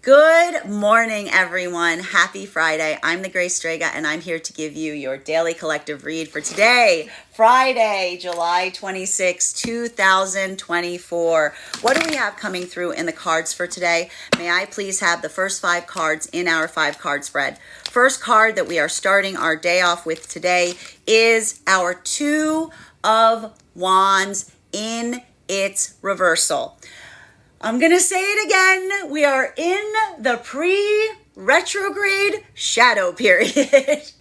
Good morning, everyone. Happy Friday. I'm the Grace Strega, and I'm here to give you your daily collective read for today, Friday, July 26, 2024. What do we have coming through in the cards for today? May I please have the first 5 cards in our 5-card spread? First card that we are starting our day off with today is our 2 of Wands in its reversal. I'm going to say it again. We are in the pre-retrograde shadow period.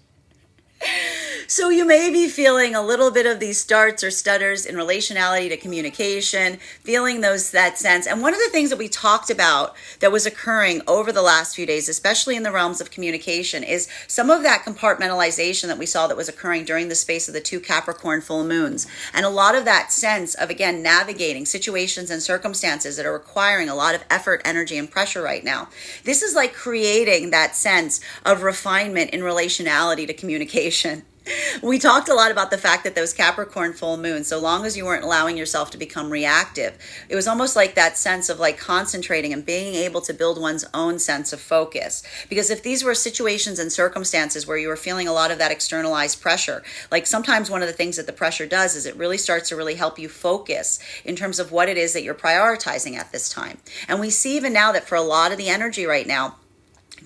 So you may be feeling a little bit of these starts or stutters in relationality to communication, feeling that sense. And one of the things that we talked about that was occurring over the last few days, especially in the realms of communication, is some of that compartmentalization that we saw that was occurring during the space of the 2 Capricorn full moons. And a lot of that sense of, again, navigating situations and circumstances that are requiring a lot of effort, energy, and pressure right now. This is like creating that sense of refinement in relationality to communication. We talked a lot about the fact that those Capricorn full moons, so long as you weren't allowing yourself to become reactive, it was almost like that sense of like concentrating and being able to build one's own sense of focus. Because if these were situations and circumstances where you were feeling a lot of that externalized pressure, like sometimes one of the things that the pressure does is it really starts to really help you focus in terms of what it is that you're prioritizing at this time. And we see even now that for a lot of the energy right now,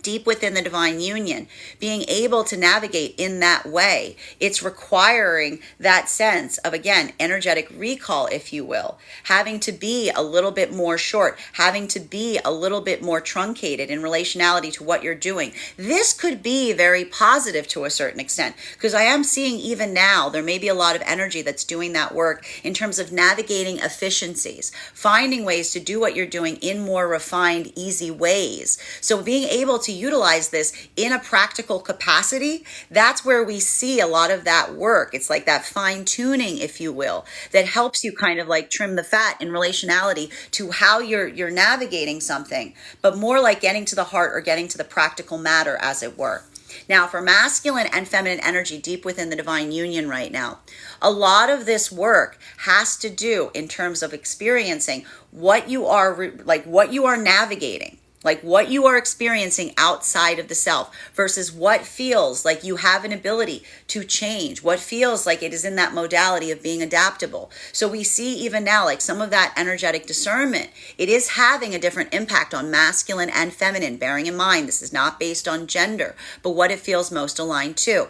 deep within the divine union, being able to navigate in that way, it's requiring that sense of, again, energetic recall, if you will, having to be a little bit more short, having to be a little bit more truncated in relationality to what you're doing. This could be very positive to a certain extent, because I am seeing even now there may be a lot of energy that's doing that work in terms of navigating efficiencies, finding ways to do what you're doing in more refined, easy ways. So being able to utilize this in a practical capacity, that's where we see a lot of that work. It's like that fine tuning, if you will, that helps you kind of like trim the fat in relationality to how you're navigating something, but more like getting to the heart or getting to the practical matter, as it were. Now, for masculine and feminine energy deep within the divine union right now, a lot of this work has to do in terms of experiencing what you are navigating, like what you are experiencing outside of the self versus what feels like you have an ability to change, what feels like it is in that modality of being adaptable. So we see even now, like some of that energetic discernment, it is having a different impact on masculine and feminine, bearing in mind this is not based on gender, but what it feels most aligned to.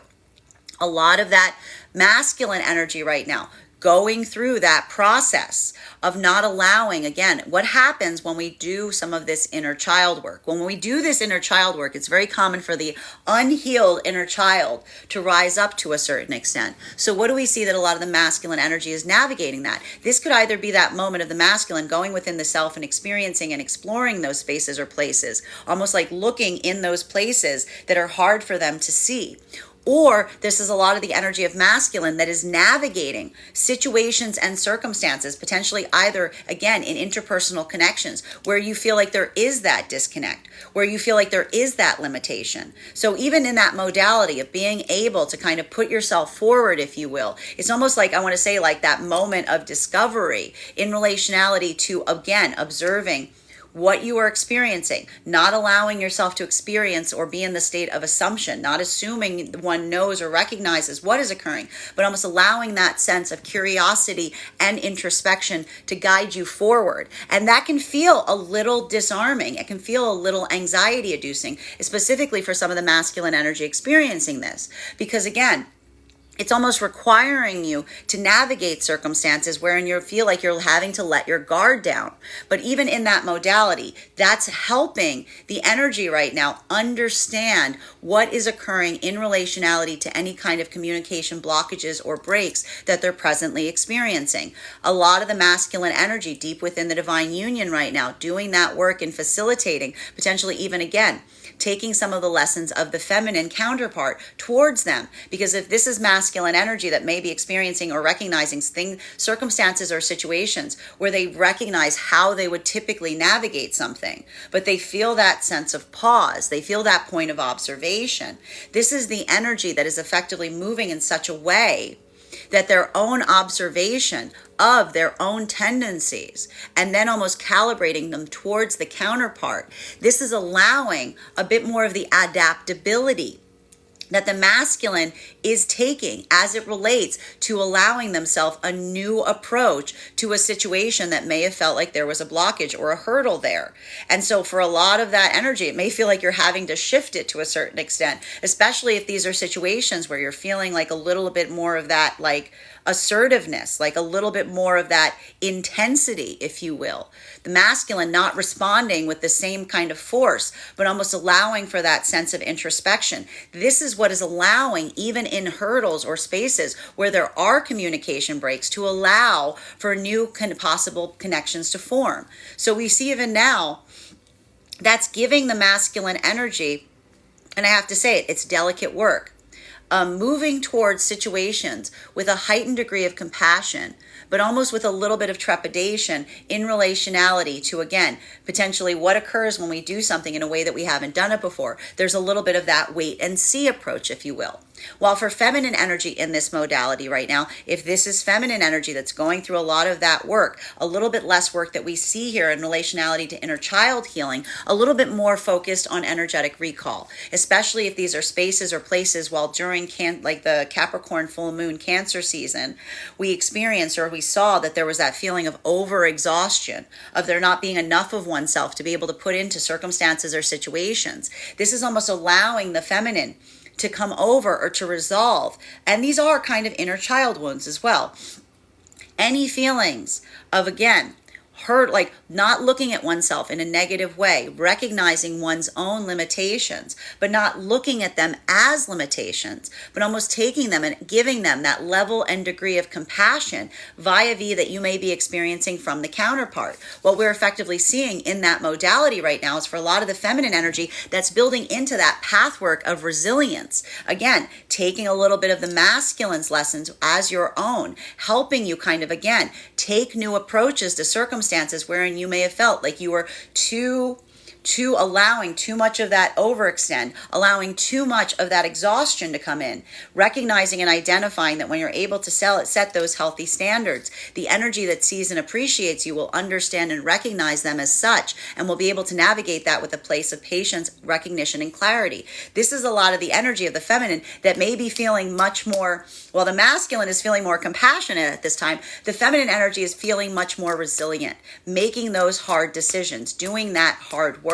A lot of that masculine energy right now, going through that process of not allowing, again, what happens when we do some of this inner child work. When we do this inner child work, it's very common for the unhealed inner child to rise up to a certain extent. So what do we see that a lot of the masculine energy is navigating that? This could either be that moment of the masculine going within the self and experiencing and exploring those spaces or places, almost like looking in those places that are hard for them to see. Or this is a lot of the energy of masculine that is navigating situations and circumstances, potentially either, again, in interpersonal connections, where you feel like there is that disconnect, where you feel like there is that limitation. So even in that modality of being able to kind of put yourself forward, if you will, it's almost like, I want to say, like that moment of discovery in relationality to, again, observing what you are experiencing, not allowing yourself to experience or be in the state of assumption, not assuming one knows or recognizes what is occurring, but almost allowing that sense of curiosity and introspection to guide you forward. And that can feel a little disarming. It can feel a little anxiety inducing, specifically for some of the masculine energy experiencing this. Because again, it's almost requiring you to navigate circumstances wherein you feel like you're having to let your guard down. But even in that modality, that's helping the energy right now understand what is occurring in relationality to any kind of communication blockages or breaks that they're presently experiencing. A lot of the masculine energy deep within the divine union right now, doing that work and facilitating, potentially even again, taking some of the lessons of the feminine counterpart towards them. Because if this is masculine energy that may be experiencing or recognizing circumstances or situations where they recognize how they would typically navigate something, but they feel that sense of pause, they feel that point of observation. This is the energy that is effectively moving in such a way that their own observation of their own tendencies and then almost calibrating them towards the counterpart. This is allowing a bit more of the adaptability that the masculine is taking as it relates to allowing themselves a new approach to a situation that may have felt like there was a blockage or a hurdle there. And so for a lot of that energy, it may feel like you're having to shift it to a certain extent, especially if these are situations where you're feeling like a little bit more of that like assertiveness, like a little bit more of that intensity, if you will. The masculine not responding with the same kind of force, but almost allowing for that sense of introspection. This is what is allowing, even in hurdles or spaces where there are communication breaks, to allow for new possible connections to form. So we see even now that's giving the masculine energy, and I have to say it's delicate work. Moving towards situations with a heightened degree of compassion, but almost with a little bit of trepidation in relationality to, again, potentially what occurs when we do something in a way that we haven't done it before. There's a little bit of that wait and see approach, if you will. While for feminine energy in this modality right now, if this is feminine energy that's going through a lot of that work, a little bit less work that we see here in relationality to inner child healing, a little bit more focused on energetic recall, especially if these are spaces or places while during like the Capricorn full moon Cancer season, we experienced or we saw that there was that feeling of over-exhaustion, of there not being enough of oneself to be able to put into circumstances or situations. This is almost allowing the feminine to come over or to resolve. And these are kind of inner child wounds as well. Any feelings of, again, hurt, like not looking at oneself in a negative way, recognizing one's own limitations, but not looking at them as limitations, but almost taking them and giving them that level and degree of compassion vis-a-vis that you may be experiencing from the counterpart. What we're effectively seeing in that modality right now is for a lot of the feminine energy that's building into that pathwork of resilience. Again, taking a little bit of the masculine's lessons as your own, helping you kind of, again, take new approaches to circumstances wherein you may have felt like you were too allowing too much of that overextend, allowing too much of that exhaustion to come in, recognizing and identifying that when you're able to set those healthy standards, the energy that sees and appreciates you will understand and recognize them as such, and will be able to navigate that with a place of patience, recognition, and clarity. This is a lot of the energy of the feminine that may be feeling much more, well, the masculine is feeling more compassionate at this time. The feminine energy is feeling much more resilient, making those hard decisions, doing that hard work.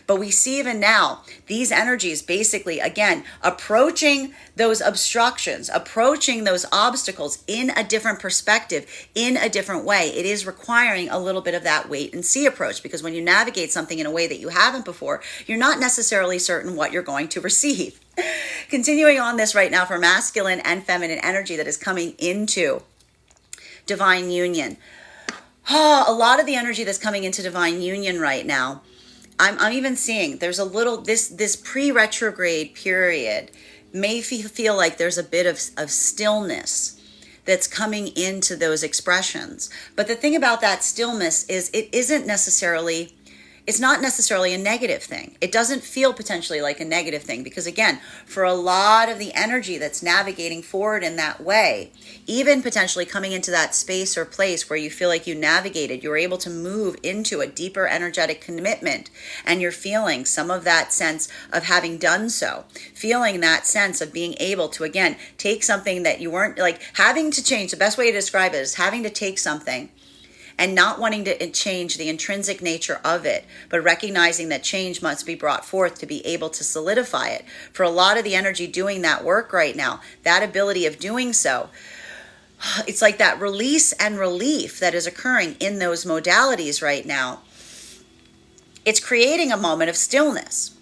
But we see even now these energies basically, again, approaching those obstructions, approaching those obstacles in a different perspective, in a different way. It is requiring a little bit of that wait and see approach, because when you navigate something in a way that you haven't before, you're not necessarily certain what you're going to receive. Continuing on this right now for masculine and feminine energy that is coming into divine union. A lot of the energy that's coming into divine union right now, I'm even seeing there's a little, this pre-retrograde period may feel like there's a bit of stillness that's coming into those expressions. But the thing about that stillness is it's not necessarily a negative thing. It doesn't feel potentially like a negative thing, because again, for a lot of the energy that's navigating forward in that way, even potentially coming into that space or place where you feel like you navigated, you're able to move into a deeper energetic commitment, and you're feeling some of that sense of having done so, feeling that sense of being able to, again, take something that you weren't, like having to change. The best way to describe it is having to take something and not wanting to change the intrinsic nature of it, but recognizing that change must be brought forth to be able to solidify it. For a lot of the energy doing that work right now, that ability of doing so, it's like that release and relief that is occurring in those modalities right now. It's creating a moment of stillness.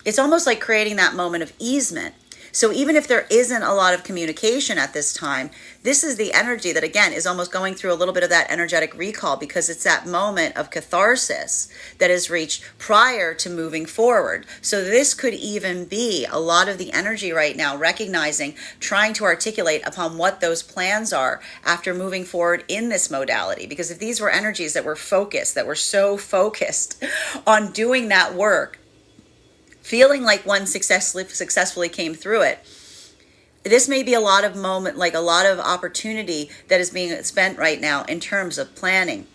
It's almost like creating that moment of easement. So even if there isn't a lot of communication at this time, this is the energy that, again, is almost going through a little bit of that energetic recall, because it's that moment of catharsis that is reached prior to moving forward. So this could even be a lot of the energy right now, recognizing, trying to articulate upon what those plans are after moving forward in this modality. Because if these were energies that were focused, that were so focused on doing that work, feeling like one successfully came through it, This may be a lot of moment, like a lot of opportunity that is being spent right now in terms of planning,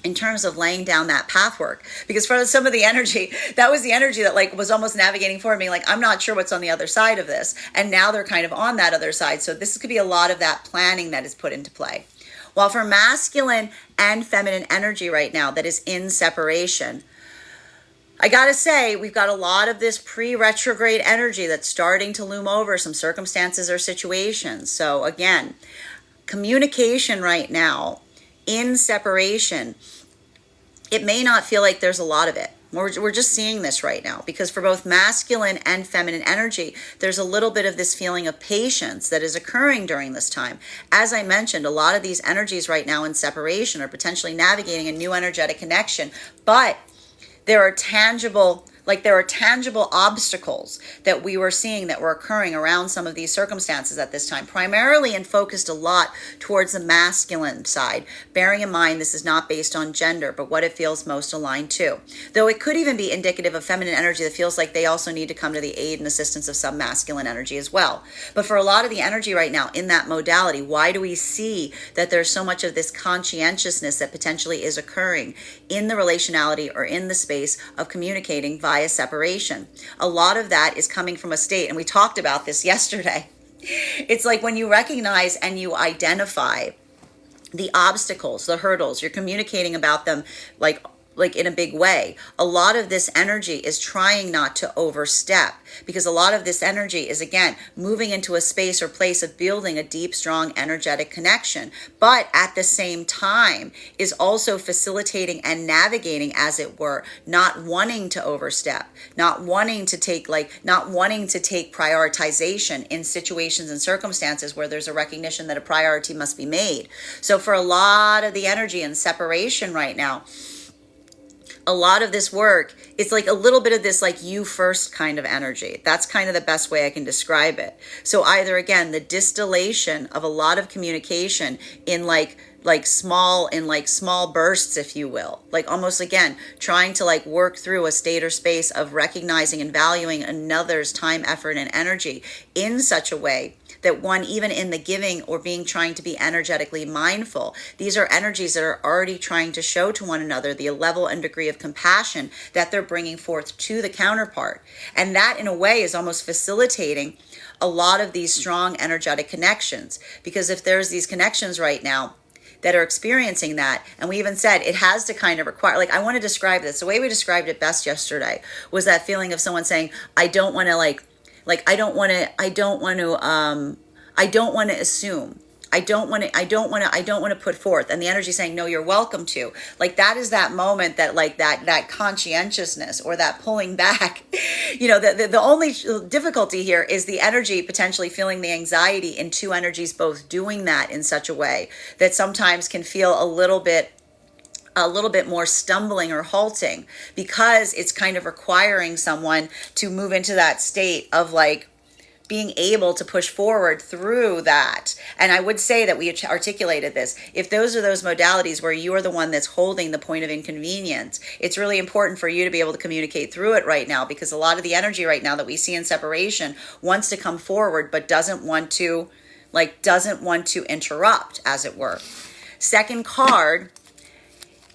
in terms of laying down that path work. Because for some of the energy, that was the energy that like was almost navigating for me, like I'm not sure what's on the other side of this, and now they're kind of on that other side. So this could be a lot of that planning that is put into play. While for masculine and feminine energy right now that is in separation, I gotta say, we've got a lot of this pre-retrograde energy that's starting to loom over some circumstances or situations. So again, communication right now in separation, it may not feel like there's a lot of it. We're just seeing this right now because for both masculine and feminine energy, there's a little bit of this feeling of patience that is occurring during this time. As I mentioned, a lot of these energies right now in separation are potentially navigating a new energetic connection, but there are tangible obstacles that we were seeing that were occurring around some of these circumstances at this time, primarily and focused a lot towards the masculine side, bearing in mind this is not based on gender, but what it feels most aligned to. Though it could even be indicative of feminine energy that feels like they also need to come to the aid and assistance of some masculine energy as well. But for a lot of the energy right now in that modality, why do we see that there's so much of this conscientiousness that potentially is occurring in the relationality or in the space of communicating via separation? A lot of that is coming from a state, and we talked about this yesterday. It's like when you recognize and you identify the obstacles, the hurdles, you're communicating about them like in a big way. A lot of this energy is trying not to overstep because a lot of this energy is, again, moving into a space or place of building a deep, strong, energetic connection, but at the same time is also facilitating and navigating, as it were, not wanting to overstep, not wanting to take prioritization in situations and circumstances where there's a recognition that a priority must be made. So for a lot of the energy in separation right now, a lot of this work, it's like a little bit of this like you first kind of energy. That's kind of the best way I can describe it. So either, again, the distillation of a lot of communication in like small bursts, if you will, like almost, again, trying to like work through a state or space of recognizing and valuing another's time, effort, and energy in such a way that one, even in the giving or trying to be energetically mindful, these are energies that are already trying to show to one another the level and degree of compassion that they're bringing forth to the counterpart. And that, in a way, is almost facilitating a lot of these strong energetic connections. Because if there's these connections right now that are experiencing that, and we even said it has to kind of require, like, I want to describe this. The way we described it best yesterday was that feeling of someone saying, I don't want to I don't want to assume. I don't want to put forth. And the energy saying, no, you're welcome to. Like, that is that moment that like that conscientiousness or that pulling back, the only difficulty here is the energy potentially feeling the anxiety in two energies, both doing that in such a way that sometimes can feel a little bit more stumbling or halting, because it's kind of requiring someone to move into that state of like being able to push forward through that. And I would say that we articulated this. If those are those modalities where you are the one that's holding the point of inconvenience, it's really important for you to be able to communicate through it right now, because a lot of the energy right now that we see in separation wants to come forward, but doesn't want to interrupt, as it were. Second card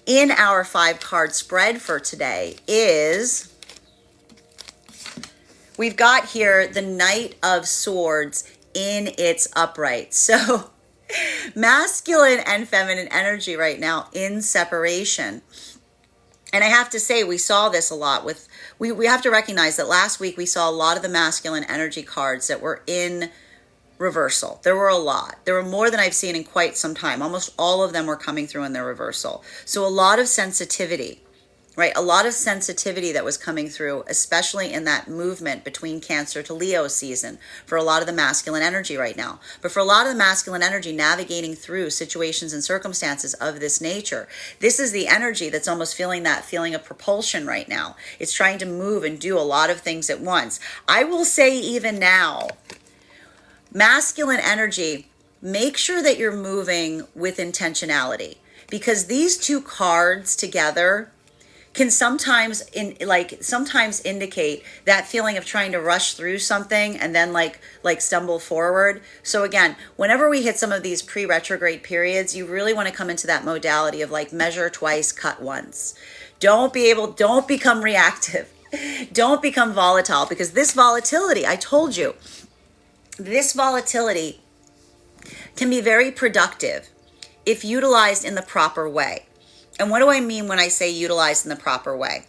in our 5-card spread for today is, we've got here the Knight of Swords in its upright. So masculine and feminine energy right now in separation. And I have to say, we saw this a lot with, we have to recognize that last week we saw a lot of the masculine energy cards that were in reversal. There were a lot. There were more than I've seen in quite some time. Almost all of them were coming through in their reversal. So a lot of sensitivity, right? A lot of sensitivity that was coming through, especially in that movement between Cancer to Leo season for a lot of the masculine energy right now. But for a lot of the masculine energy navigating through situations and circumstances of this nature, this is the energy that's almost feeling that feeling of propulsion right now. It's trying to move and do a lot of things at once. I will say even now, masculine energy, make sure that you're moving with intentionality, because these two cards together can sometimes indicate that feeling of trying to rush through something and then stumble forward. So again, whenever we hit some of these pre-retrograde periods, you really want to come into that modality of like measure twice, cut once. Don't become reactive. Don't become volatile, because this volatility, I told you, this volatility can be very productive if utilized in the proper way. And what do I mean when I say utilized in the proper way?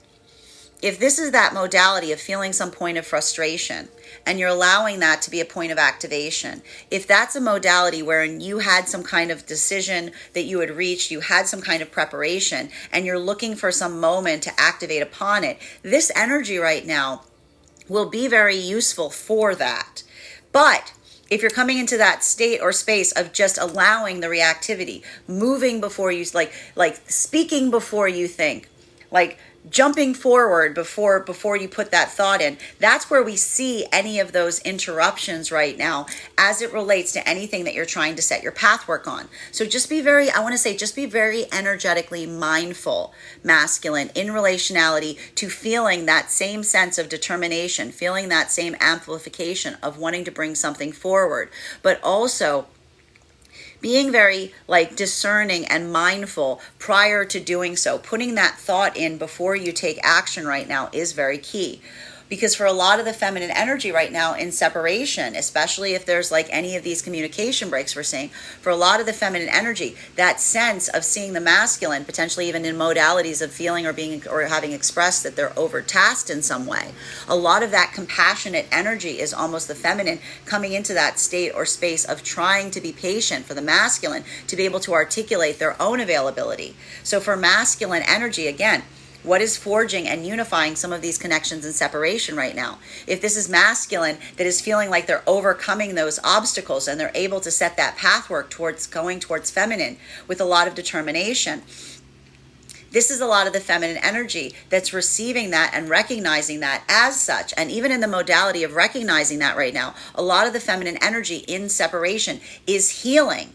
If this is that modality of feeling some point of frustration and you're allowing that to be a point of activation, if that's a modality wherein you had some kind of decision that you had reached, you had some kind of preparation, and you're looking for some moment to activate upon it, this energy right now will be very useful for that. But if you're coming into that state or space of just allowing the reactivity, moving before you, like speaking before you think, like jumping forward before you put that thought in, that's where we see any of those interruptions right now as it relates to anything that you're trying to set your path work on. So just be very energetically mindful, masculine, in relationality to feeling that same sense of determination, feeling that same amplification of wanting to bring something forward, but also being very discerning and mindful prior to doing so. Putting that thought in before you take action right now is very key. Because for a lot of the feminine energy right now in separation, especially if there's any of these communication breaks we're seeing, for a lot of the feminine energy, that sense of seeing the masculine, potentially even in modalities of feeling or having expressed that they're overtasked in some way, a lot of that compassionate energy is almost the feminine coming into that state or space of trying to be patient for the masculine to be able to articulate their own availability. So for masculine energy, again, what is forging and unifying some of these connections in separation right now? If this is masculine that is feeling like they're overcoming those obstacles and they're able to set that pathwork towards going towards feminine with a lot of determination, this is a lot of the feminine energy that's receiving that and recognizing that as such. And even in the modality of recognizing that right now, a lot of the feminine energy in separation is healing,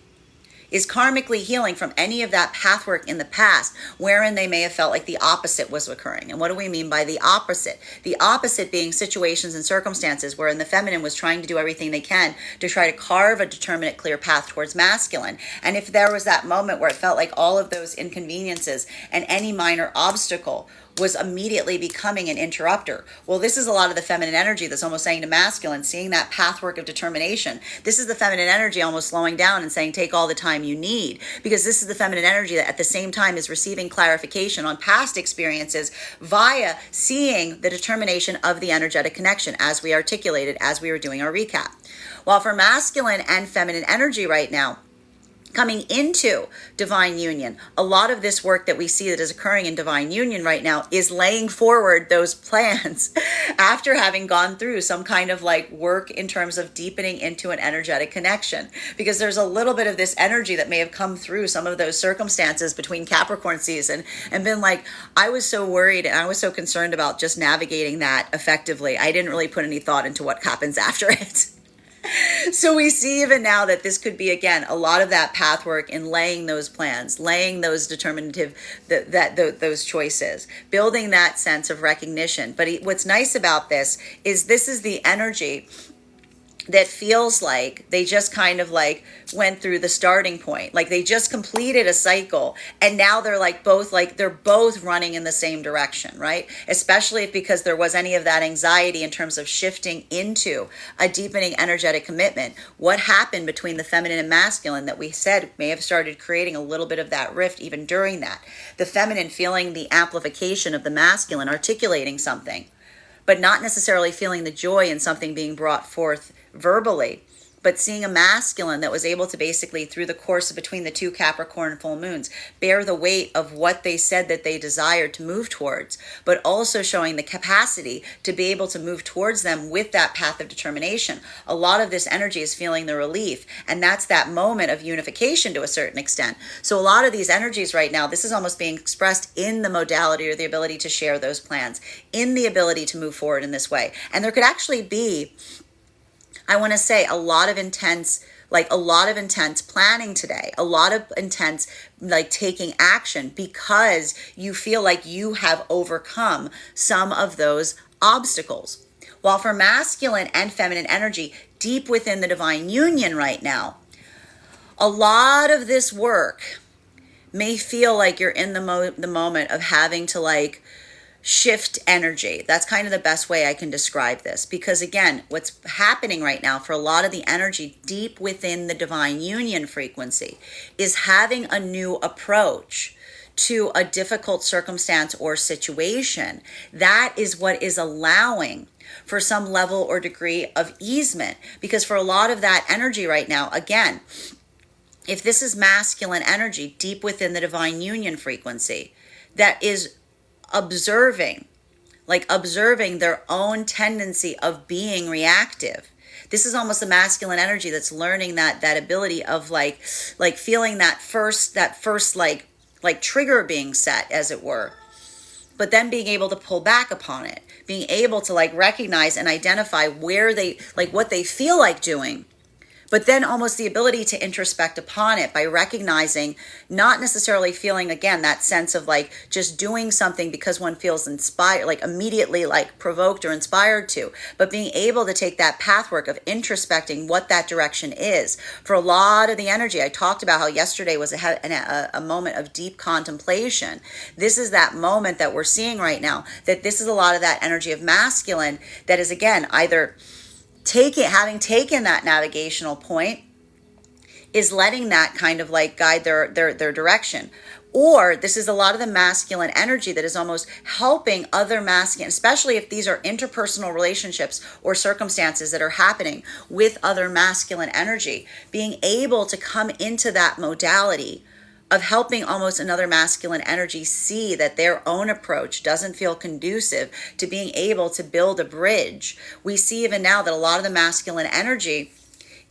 is karmically healing from any of that pathwork in the past wherein they may have felt like the opposite was occurring. And what do we mean by the opposite? The opposite being situations and circumstances wherein the feminine was trying to do everything they can to try to carve a determinate, clear path towards masculine. And if there was that moment where it felt like all of those inconveniences and any minor obstacle was immediately becoming an interrupter. Well, this is a lot of the feminine energy that's almost saying to masculine, seeing that pathwork of determination. This is the feminine energy almost slowing down and saying, take all the time you need, because this is the feminine energy that at the same time is receiving clarification on past experiences via seeing the determination of the energetic connection as we articulated as we were doing our recap. While for masculine and feminine energy right now, coming into divine union, a lot of this work that we see that is occurring in divine union right now is laying forward those plans after having gone through some kind of work in terms of deepening into an energetic connection. Because there's a little bit of this energy that may have come through some of those circumstances between Capricorn season and been I was so worried and I was so concerned about just navigating that effectively. I didn't really put any thought into what happens after it. So we see even now that this could be, again, a lot of that pathwork in laying those plans, laying those determinative, those choices, building that sense of recognition. But what's nice about this is the energy that feels like they just kind of went through the starting point. They just completed a cycle and now they're they're both running in the same direction, right? Especially because there was any of that anxiety in terms of shifting into a deepening energetic commitment. What happened between the feminine and masculine that we said may have started creating a little bit of that rift even during that. The feminine feeling the amplification of the masculine articulating something, but not necessarily feeling the joy in something being brought forth verbally, but seeing a masculine that was able to basically, through the course of between the two Capricorn full moons, bear the weight of what they said that they desired to move towards, but also showing the capacity to be able to move towards them with that path of determination. A lot of this energy is feeling the relief, and that's that moment of unification to a certain extent. So a lot of these energies right now, this is almost being expressed in the modality or the ability to share those plans, in the ability to move forward in this way. And there could actually be, I want to say, a lot of intense like a lot of intense planning today, a lot of intense like taking action because you feel like you have overcome some of those obstacles. While for masculine and feminine energy, deep within the divine union right now, a lot of this work may feel like you're in the moment of having to like shift energy. That's kind of the best way I can describe this, because again, what's happening right now for a lot of the energy deep within the divine union frequency is having a new approach to a difficult circumstance or situation. That is what is allowing for some level or degree of easement, because for a lot of that energy right now, again, if this is masculine energy deep within the divine union frequency that is observing their own tendency of being reactive. This is almost a masculine energy that's learning that ability of like feeling that first like trigger being set, as it were, but then being able to pull back upon it, being able to like recognize and identify where they like what they feel like doing, but then almost the ability to introspect upon it by recognizing, not necessarily feeling, again, that sense of like just doing something because one feels inspired, like immediately like provoked or inspired to, but being able to take that pathwork of introspecting what that direction is. For a lot of the energy, I talked about how yesterday was a moment of deep contemplation. This is that moment that we're seeing right now, that this is a lot of that energy of masculine that is, again, either having taken that navigational point, is letting that kind of like guide their direction. Or this is a lot of the masculine energy that is almost helping other masculine, especially if these are interpersonal relationships or circumstances that are happening with other masculine energy, being able to come into that modality of helping almost another masculine energy see that their own approach doesn't feel conducive to being able to build a bridge. We see even now that a lot of the masculine energy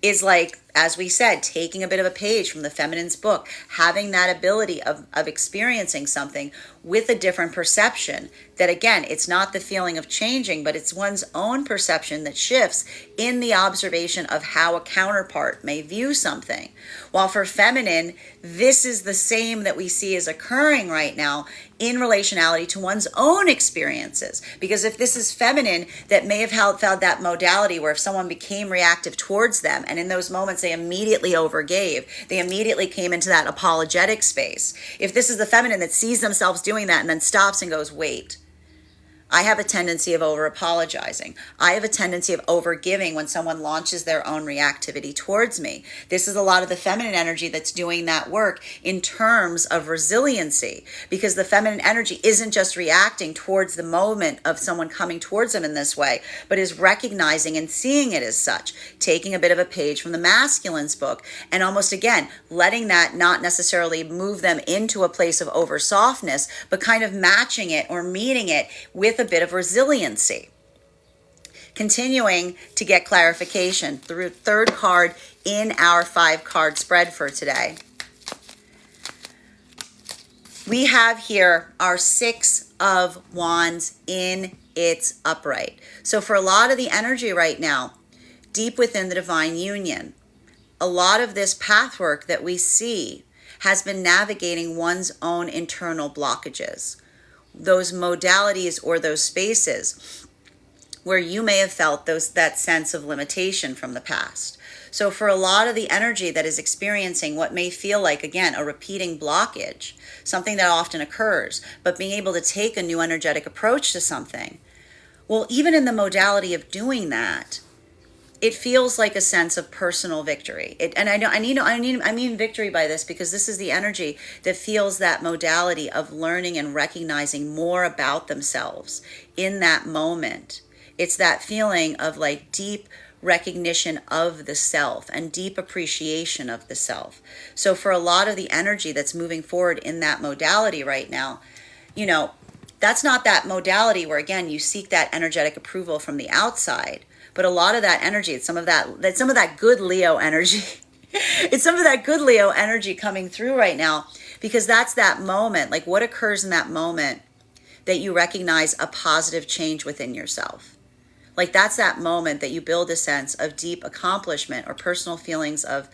is like, as we said, taking a bit of a page from the feminine's book, having that ability of experiencing something with a different perception. That again, it's not the feeling of changing, but it's one's own perception that shifts in the observation of how a counterpart may view something. While for feminine, this is the same that we see is occurring right now in relationality to one's own experiences. Because if this is feminine, that may have found that modality where if someone became reactive towards them, and in those moments they immediately overgave, they immediately came into that apologetic space. If this is the feminine that sees themselves doing that and then stops and goes, wait, I have a tendency of over-apologizing. I have a tendency of over-giving when someone launches their own reactivity towards me. This is a lot of the feminine energy that's doing that work in terms of resiliency, because the feminine energy isn't just reacting towards the moment of someone coming towards them in this way, but is recognizing and seeing it as such, taking a bit of a page from the masculine's book, and almost, again, letting that not necessarily move them into a place of over-softness, but kind of matching it or meeting it with a bit of resiliency. Continuing to get clarification through third card in our 5-card spread for today. We have here our 6 of Wands in its upright. So for a lot of the energy right now, deep within the divine union, a lot of this pathwork that we see has been navigating one's own internal blockages. Those modalities or those spaces where you may have felt that sense of limitation from the past. So for a lot of the energy that is experiencing what may feel like, again, a repeating blockage, something that often occurs, but being able to take a new energetic approach to something. Well, even in the modality of doing that, it feels like a sense of personal victory. I mean victory by this, because this is the energy that feels that modality of learning and recognizing more about themselves in that moment. It's that feeling of like deep recognition of the self and deep appreciation of the self. So for a lot of the energy that's moving forward in that modality right now, that's not that modality where, again, you seek that energetic approval from the outside. But a lot of that energy, it's some of that good Leo energy. It's some of that good Leo energy coming through right now, because that's that moment, like what occurs in that moment that you recognize a positive change within yourself. Like that's that moment that you build a sense of deep accomplishment or personal feelings of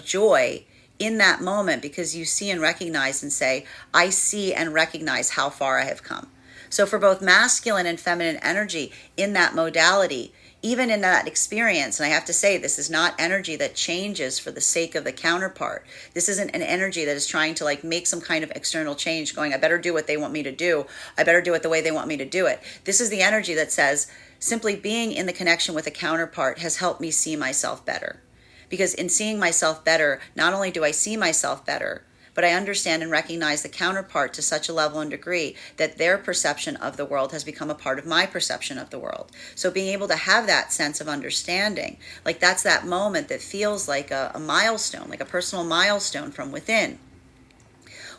joy in that moment, because you see and recognize and say, I see and recognize how far I have come. So for both masculine and feminine energy in that modality, even in that experience, and I have to say, this is not energy that changes for the sake of the counterpart. This isn't an energy that is trying to like make some kind of external change, going, I better do what they want me to do. I better do it the way they want me to do it. This is the energy that says, simply being in the connection with a counterpart has helped me see myself better. Because in seeing myself better, not only do I see myself better, but I understand and recognize the counterpart to such a level and degree that their perception of the world has become a part of my perception of the world. So being able to have that sense of understanding, like that's that moment that feels like a milestone, like a personal milestone from within.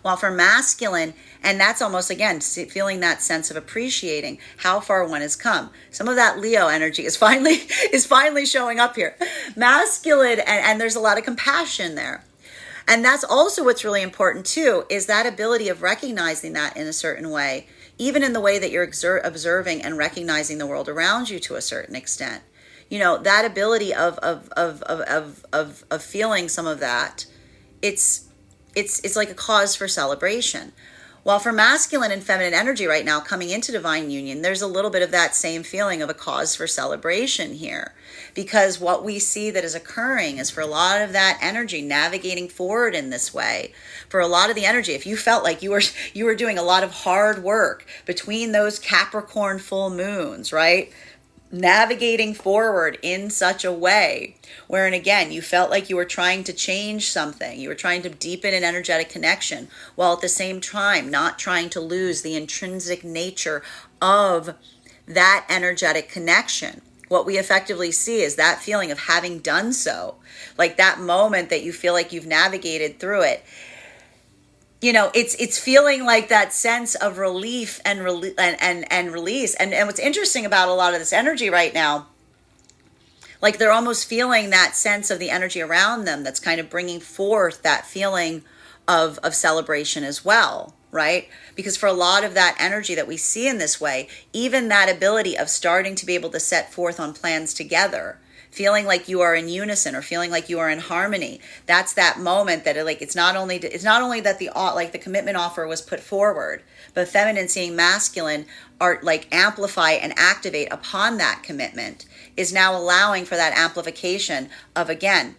While for masculine, and that's almost, again, feeling that sense of appreciating how far one has come. Some of that Leo energy is finally showing up here. Masculine, and there's a lot of compassion there. And that's also what's really important too, is that ability of recognizing that in a certain way, even in the way that you're observing and recognizing the world around you to a certain extent. You know, that ability of feeling some of that, it's like a cause for celebration. While for masculine and feminine energy right now coming into divine union, there's a little bit of that same feeling of a cause for celebration here. Because what we see that is occurring is for a lot of that energy navigating forward in this way, for a lot of the energy, if you felt like you were doing a lot of hard work between those Capricorn full moons, right? Navigating forward in such a way wherein, again, you felt like you were trying to change something. You were trying to deepen an energetic connection while at the same time not trying to lose the intrinsic nature of that energetic connection. What we effectively see is that feeling of having done so, like that moment that you feel like you've navigated through it. You know, it's feeling like that sense of relief and release. And what's interesting about a lot of this energy right now, like they're almost feeling that sense of the energy around them that's kind of bringing forth that feeling of celebration as well, right? Because for a lot of that energy that we see in this way, even that ability of starting to be able to set forth on plans together, feeling like you are in unison or feeling like you are in harmony, that's that moment that it's not only that the commitment offer was put forward, but feminine seeing masculine are like amplify and activate upon that commitment is now allowing for that amplification of, again,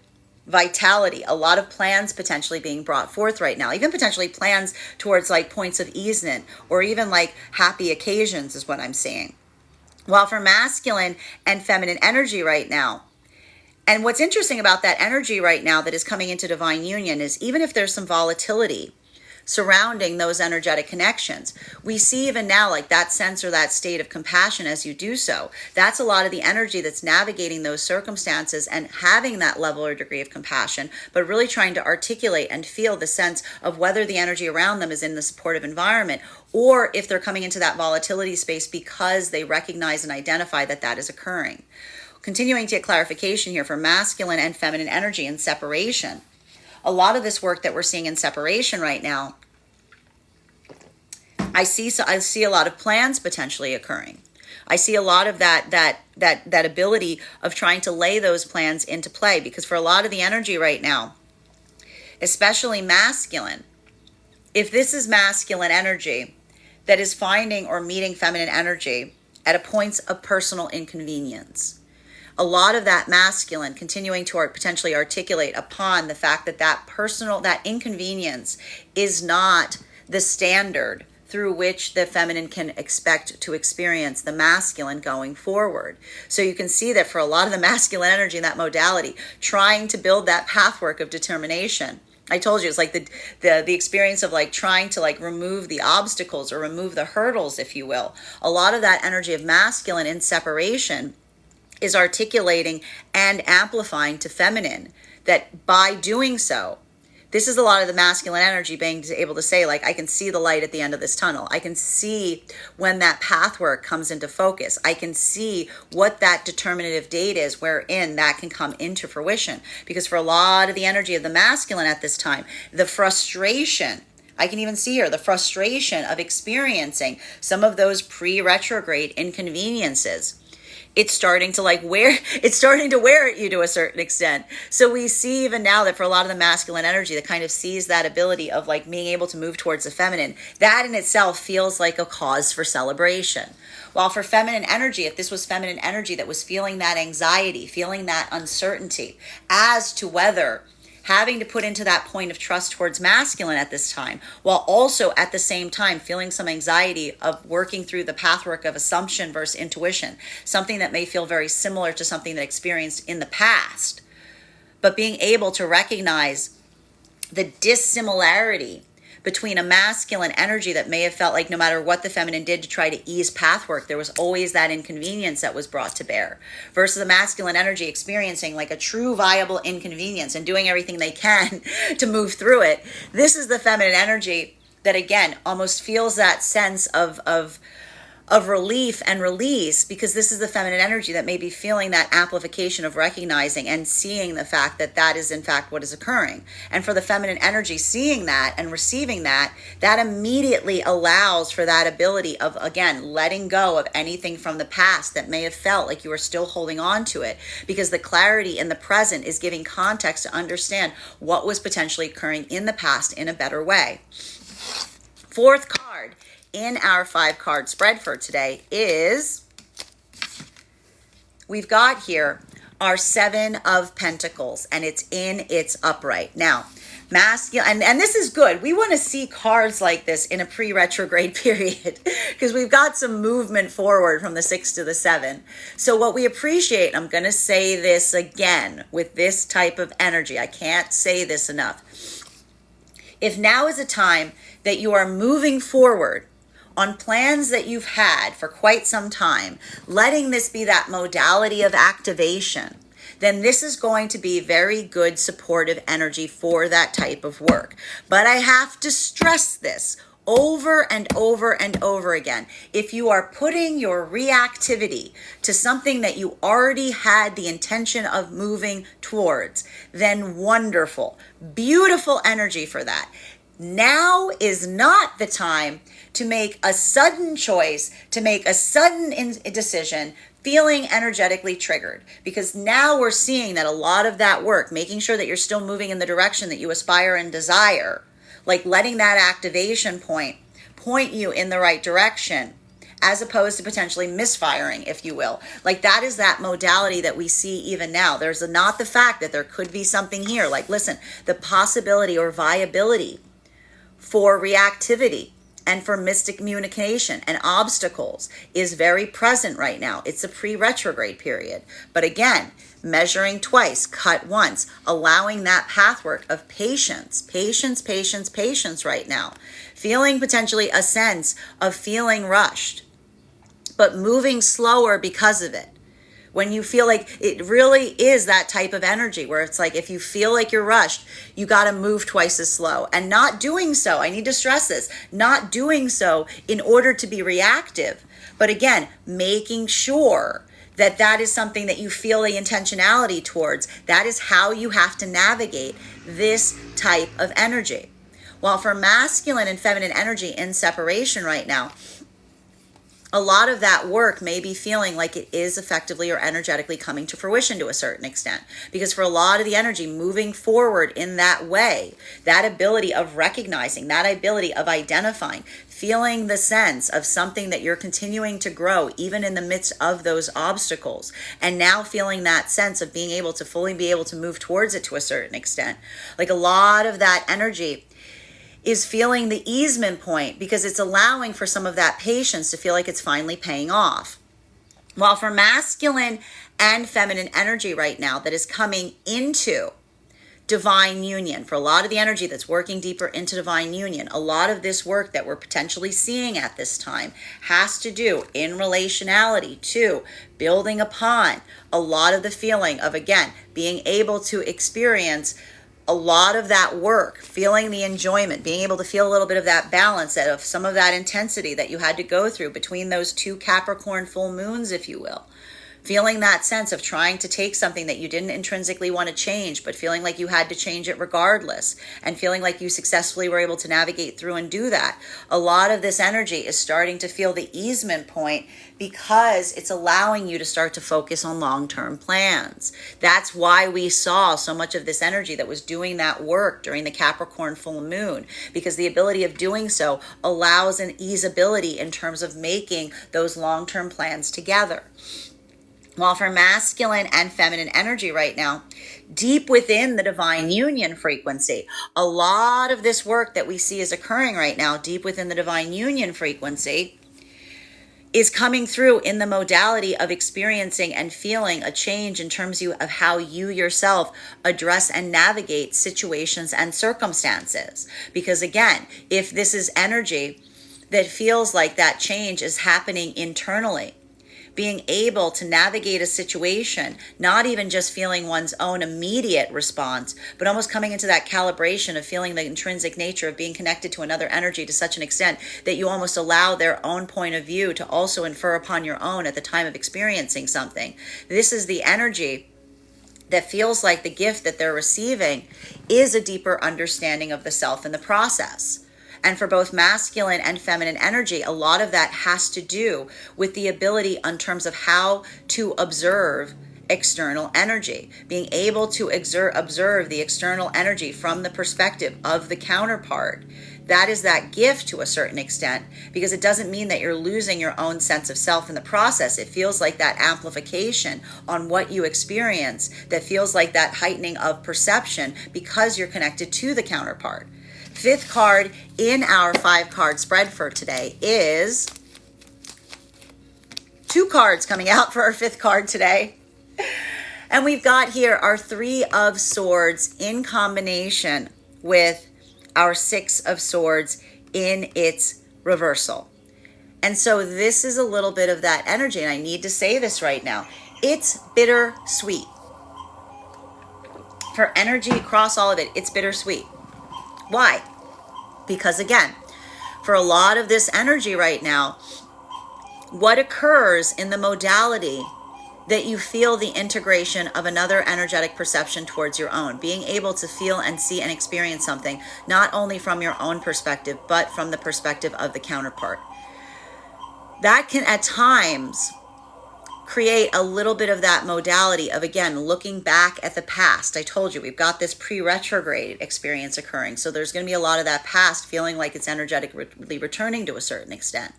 vitality, a lot of plans potentially being brought forth right now, even potentially plans towards like points of easement or even like happy occasions is what I'm seeing. While for masculine and feminine energy right now, and what's interesting about that energy right now that is coming into divine union is even if there's some volatility surrounding those energetic connections, we see even now like that sense or that state of compassion as you do so. That's a lot of the energy that's navigating those circumstances and having that level or degree of compassion, but really trying to articulate and feel the sense of whether the energy around them is in the supportive environment or if they're coming into that volatility space because they recognize and identify that that is occurring. Continuing to get clarification here for masculine and feminine energy in separation. A lot of this work that we're seeing in separation right now, I see a lot of plans potentially occurring. I see a lot of that ability of trying to lay those plans into play, because for a lot of the energy right now, especially masculine, if this is masculine energy that is finding or meeting feminine energy at a point of personal inconvenience, a lot of that masculine continuing to potentially articulate upon the fact that that inconvenience is not the standard through which the feminine can expect to experience the masculine going forward. So you can see that for a lot of the masculine energy in that modality, trying to build that pathwork of determination. I told you, it's like the experience of like trying to like remove the obstacles or remove the hurdles, if you will. A lot of that energy of masculine in separation is articulating and amplifying to feminine that by doing so, this is a lot of the masculine energy being able to say, like, I can see the light at the end of this tunnel. I can see when that pathwork comes into focus. I can see what that determinative date is wherein that can come into fruition. Because for a lot of the energy of the masculine at this time, the frustration, I can even see here, the frustration of experiencing some of those pre-retrograde inconveniences it's starting to it's starting to wear at you to a certain extent. So we see even now that for a lot of the masculine energy that kind of sees that ability of like being able to move towards the feminine, that in itself feels like a cause for celebration. While for feminine energy, if this was feminine energy that was feeling that anxiety, feeling that uncertainty as to whether having to put into that point of trust towards masculine at this time, while also at the same time feeling some anxiety of working through the pathwork of assumption versus intuition, something that may feel very similar to something that experienced in the past, but being able to recognize the dissimilarity between a masculine energy that may have felt like no matter what the feminine did to try to ease pathwork, there was always that inconvenience that was brought to bear, versus a masculine energy experiencing like a true viable inconvenience and doing everything they can to move through it. This is the feminine energy that again almost feels that sense of relief and release, because this is the feminine energy that may be feeling that amplification of recognizing and seeing the fact that that is in fact what is occurring. And for the feminine energy seeing that and receiving that, that immediately allows for that ability of, again, letting go of anything from the past that may have felt like you are still holding on to it, because the clarity in the present is giving context to understand what was potentially occurring in the past in a better way. Fourth card in our 5-card spread for today is, we've got here our 7 of Pentacles, and it's in its upright. Now, masculine, and this is good. We want to see cards like this in a pre-retrograde period because we've got some movement forward from the 6 to the 7. So what we appreciate, I'm going to say this again with this type of energy. I can't say this enough. If now is a time that you are moving forward on plans that you've had for quite some time, letting this be that modality of activation, then this is going to be very good supportive energy for that type of work. But I have to stress this over and over and over again. If you are putting your reactivity to something that you already had the intention of moving towards, then wonderful, beautiful energy for that. Now is not the time to make a sudden choice, to make a sudden decision, feeling energetically triggered, because now we're seeing that a lot of that work, making sure that you're still moving in the direction that you aspire and desire, like letting that activation point you in the right direction, as opposed to potentially misfiring, if you will. Like that is that modality that we see even now. There's not the fact that there could be something here. Like, listen, the possibility or viability for reactivity and for miscommunication and obstacles is very present right now. It's a pre-retrograde period. But again, measuring twice, cut once, allowing that pathwork of patience right now. Feeling potentially a sense of feeling rushed, but moving slower because of it. When you feel like it really is that type of energy where it's like, if you feel like you're rushed, you got to move twice as slow. And not doing so, I need to stress this, not doing so in order to be reactive. But again, making sure that that is something that you feel the intentionality towards. That is how you have to navigate this type of energy. While for masculine and feminine energy in separation right now, a lot of that work may be feeling like it is effectively or energetically coming to fruition to a certain extent. Because for a lot of the energy moving forward in that way, that ability of recognizing, that ability of identifying, feeling the sense of something that you're continuing to grow even in the midst of those obstacles, and now feeling that sense of being able to fully be able to move towards it to a certain extent. Like a lot of that energy is feeling the easement point because it's allowing for some of that patience to feel like it's finally paying off. While for masculine and feminine energy right now that is coming into divine union, for a lot of the energy that's working deeper into divine union, a lot of this work that we're potentially seeing at this time has to do in relationality to building upon a lot of the feeling of, again, being able to experience a lot of that work, feeling the enjoyment, being able to feel a little bit of that balance, of some of that intensity that you had to go through between those two Capricorn full moons, if you will. Feeling that sense of trying to take something that you didn't intrinsically want to change, but feeling like you had to change it regardless, and feeling like you successfully were able to navigate through and do that. A lot of this energy is starting to feel the easement point because it's allowing you to start to focus on long-term plans. That's why we saw so much of this energy that was doing that work during the Capricorn full moon, because the ability of doing so allows an easeability in terms of making those long-term plans together. While for masculine and feminine energy right now, deep within the divine union frequency, a lot of this work that we see is occurring right now, deep within the divine union frequency, is coming through in the modality of experiencing and feeling a change in terms of how you yourself address and navigate situations and circumstances. Because again, if this is energy that feels like that change is happening internally, being able to navigate a situation, not even just feeling one's own immediate response, but almost coming into that calibration of feeling the intrinsic nature of being connected to another energy to such an extent that you almost allow their own point of view to also infer upon your own at the time of experiencing something. This is the energy that feels like the gift that they're receiving is a deeper understanding of the self in the process. And for both masculine and feminine energy, a lot of that has to do with the ability in terms of how to observe external energy, being able to observe the external energy from the perspective of the counterpart. That is that gift to a certain extent, because it doesn't mean that you're losing your own sense of self in the process. It feels like that amplification on what you experience, that feels like that heightening of perception because you're connected to the counterpart. Fifth card in our 5-card spread for today is 2 cards coming out for our 5th card today. And we've got here our 3 of Swords in combination with our 6 of Swords in its reversal. And so this is a little bit of that energy, and I need to say this right now. It's bittersweet. For energy across all of it, it's bittersweet. Why? Because again, for a lot of this energy right now, what occurs in the modality that you feel the integration of another energetic perception towards your own, being able to feel and see and experience something, not only from your own perspective, but from the perspective of the counterpart. That can at times create a little bit of that modality of, again, looking back at the past. I told you, we've got this pre-retrograde experience occurring. So there's going to be a lot of that past feeling like it's energetically returning to a certain extent.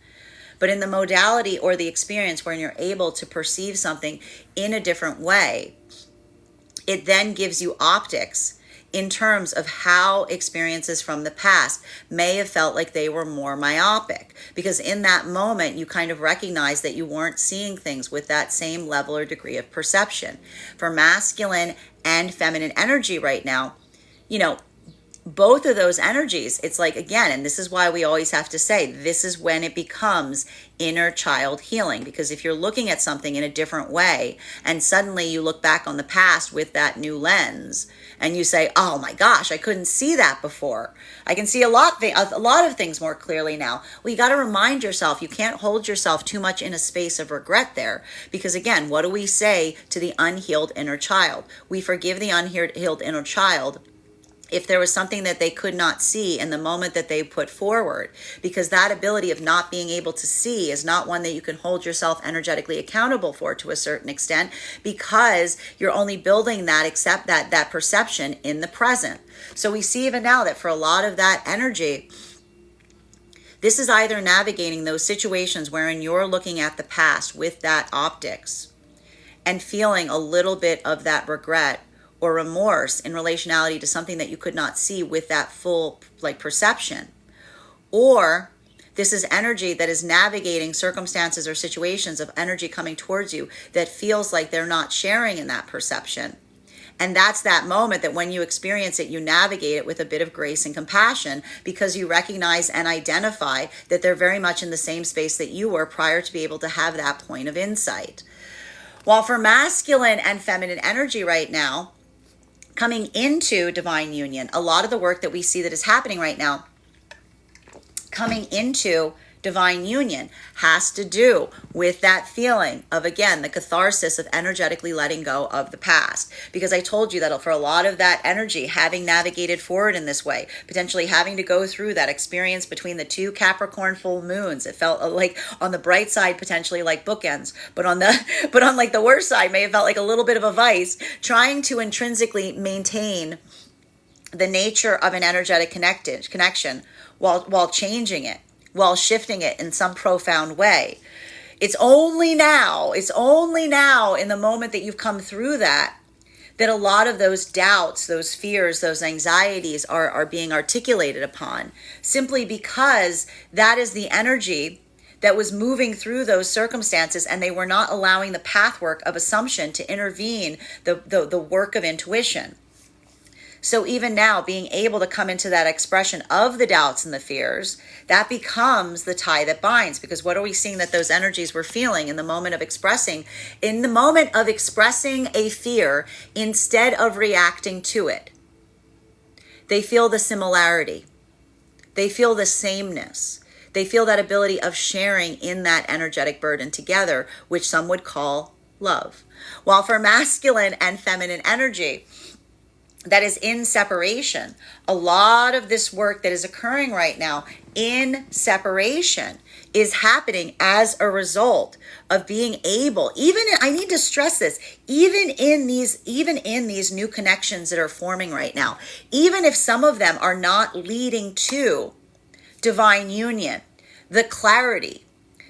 But in the modality or the experience where you're able to perceive something in a different way, it then gives you optics in terms of how experiences from the past may have felt like they were more myopic. Because in that moment, you kind of recognize that you weren't seeing things with that same level or degree of perception. For masculine and feminine energy right now, both of those energies, it's like, again, and this is why we always have to say, this is when it becomes inner child healing. Because if you're looking at something in a different way, and suddenly you look back on the past with that new lens, and you say, oh my gosh, I couldn't see that before. I can see a lot of things more clearly now. Well, you got to remind yourself, you can't hold yourself too much in a space of regret there. Because again, what do we say to the unhealed inner child? We forgive the unhealed inner child if there was something that they could not see in the moment that they put forward, because that ability of not being able to see is not one that you can hold yourself energetically accountable for to a certain extent, because you're only building that perception in the present. So we see even now that for a lot of that energy, this is either navigating those situations wherein you're looking at the past with that optics and feeling a little bit of that regret or remorse in relationality to something that you could not see with that full perception. Or this is energy that is navigating circumstances or situations of energy coming towards you that feels like they're not sharing in that perception. And that's that moment that when you experience it, you navigate it with a bit of grace and compassion, because you recognize and identify that they're very much in the same space that you were prior to be able to have that point of insight. While for masculine and feminine energy right now, coming into divine union, a lot of the work that we see that is happening right now, coming into divine union has to do with that feeling of, again, the catharsis of energetically letting go of the past. Because I told you that for a lot of that energy, having navigated forward in this way, potentially having to go through that experience between the two Capricorn full moons, it felt like on the bright side, potentially like bookends, but on like the worst side, may have felt like a little bit of a vice, trying to intrinsically maintain the nature of an energetic connection while changing it, while shifting it in some profound way. It's only now in the moment that you've come through that a lot of those doubts, those fears, those anxieties are being articulated upon, simply because that is the energy that was moving through those circumstances, and they were not allowing the pathwork of assumption to intervene the work of intuition. So even now, being able to come into that expression of the doubts and the fears, that becomes the tie that binds. Because what are we seeing that those energies were feeling in the moment of expressing? In the moment of expressing a fear, instead of reacting to it, they feel the similarity. They feel the sameness. They feel that ability of sharing in that energetic burden together, which some would call love. While for masculine and feminine energy, that is in separation, a lot of this work that is occurring right now in separation is happening as a result of being able, I need to stress this, even in these new connections that are forming right now, even if some of them are not leading to divine union, the clarity,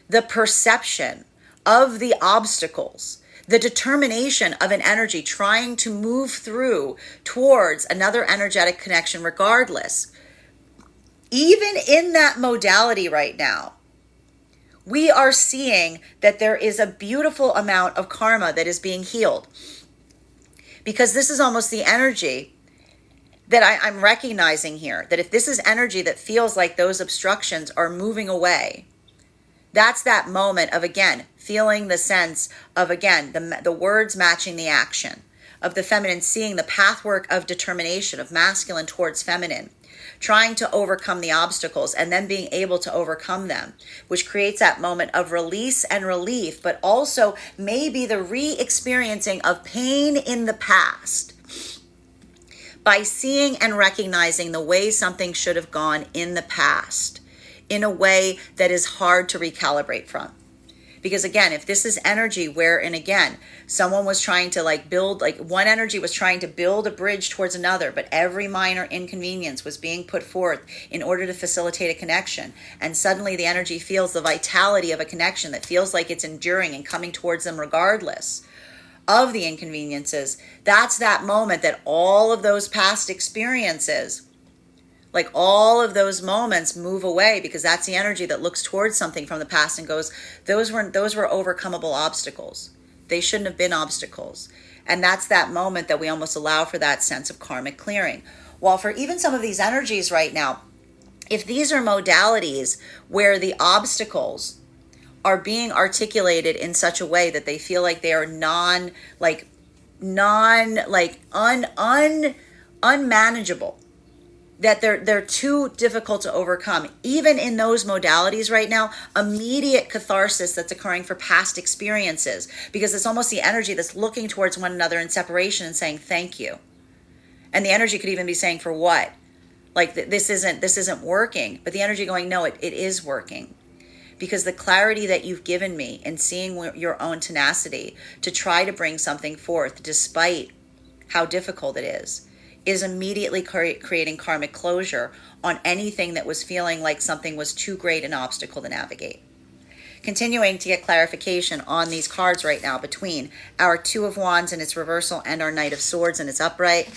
the perception of the obstacles, the determination of an energy trying to move through towards another energetic connection regardless. Even in that modality right now, we are seeing that there is a beautiful amount of karma that is being healed. Because this is almost the energy that I'm recognizing here, that if this is energy that feels like those obstructions are moving away, that's that moment of, again, feeling the sense of, again, the words matching the action, of the feminine seeing the pathwork of determination, of masculine towards feminine, trying to overcome the obstacles and then being able to overcome them, which creates that moment of release and relief, but also maybe the re-experiencing of pain in the past by seeing and recognizing the way something should have gone in the past, in a way that is hard to recalibrate from. Because again, if this is energy wherein, again, someone was trying to build, one energy was trying to build a bridge towards another, but every minor inconvenience was being put forth in order to facilitate a connection. And suddenly the energy feels the vitality of a connection that feels like it's enduring and coming towards them regardless of the inconveniences. That's that moment that all of those past experiences, all of those moments, move away, because that's the energy that looks towards something from the past and goes, those were overcomable obstacles. They shouldn't have been obstacles. And that's that moment that we almost allow for that sense of karmic clearing. While for even some of these energies right now, if these are modalities where the obstacles are being articulated in such a way that they feel like they are unmanageable, that they're too difficult to overcome. Even in those modalities right now, immediate catharsis that's occurring for past experiences, because it's almost the energy that's looking towards one another in separation and saying thank you. And the energy could even be saying, for what? This isn't working. But the energy going, no, it is working. Because the clarity that you've given me in seeing your own tenacity to try to bring something forth despite how difficult it is immediately creating karmic closure on anything that was feeling like something was too great an obstacle to navigate. Continuing to get clarification on these cards right now between our Two of Wands in its reversal and our Knight of Swords in its upright.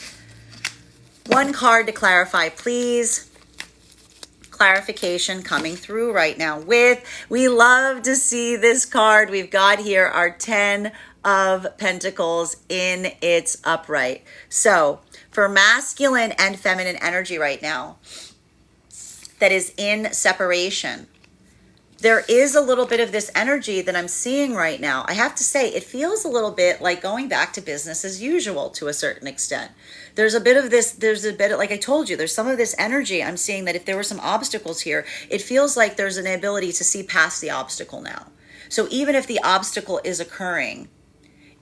One card to clarify, please. Clarification coming through right now we love to see this card. We've got here our 10 of Pentacles in its upright. So for masculine and feminine energy right now that is in separation, there is a little bit of this energy that I'm seeing right now. I have to say, it feels a little bit like going back to business as usual to a certain extent. There's a bit of this, there's a bit of, like I told you, there's some of this energy I'm seeing that if there were some obstacles here, it feels like there's an ability to see past the obstacle now. So even if the obstacle is occurring,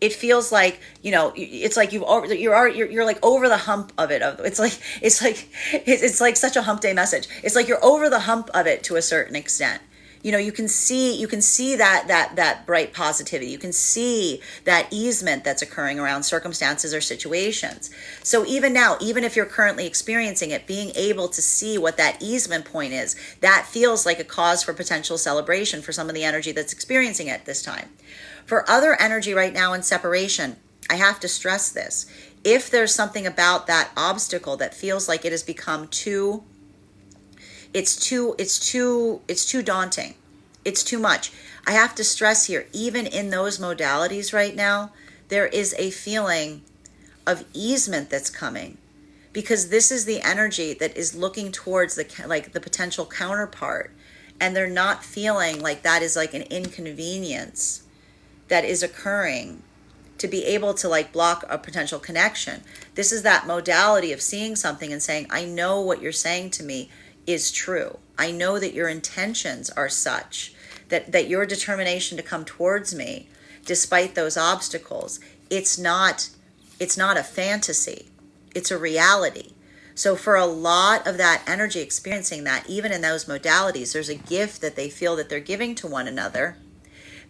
it feels like, it's like you're like over the hump of it. It's like such a hump day message. It's like you're over the hump of it to a certain extent. You can see that bright positivity. You can see that easement that's occurring around circumstances or situations. So even now, even if you're currently experiencing it, being able to see what that easement point is, that feels like a cause for potential celebration for some of the energy that's experiencing it this time. For other energy right now in separation, I have to stress this. If there's something about that obstacle that feels like it has become too daunting. It's too much. I have to stress here, even in those modalities right now, there is a feeling of easement that's coming, because this is the energy that is looking towards the potential counterpart, and they're not feeling like that is like an inconvenience that is occurring to be able to block a potential connection. This is that modality of seeing something and saying, I know what you're saying to me is true. I know that your intentions are such that your determination to come towards me, despite those obstacles, it's not a fantasy. It's a reality. So for a lot of that energy experiencing that, even in those modalities, there's a gift that they feel that they're giving to one another,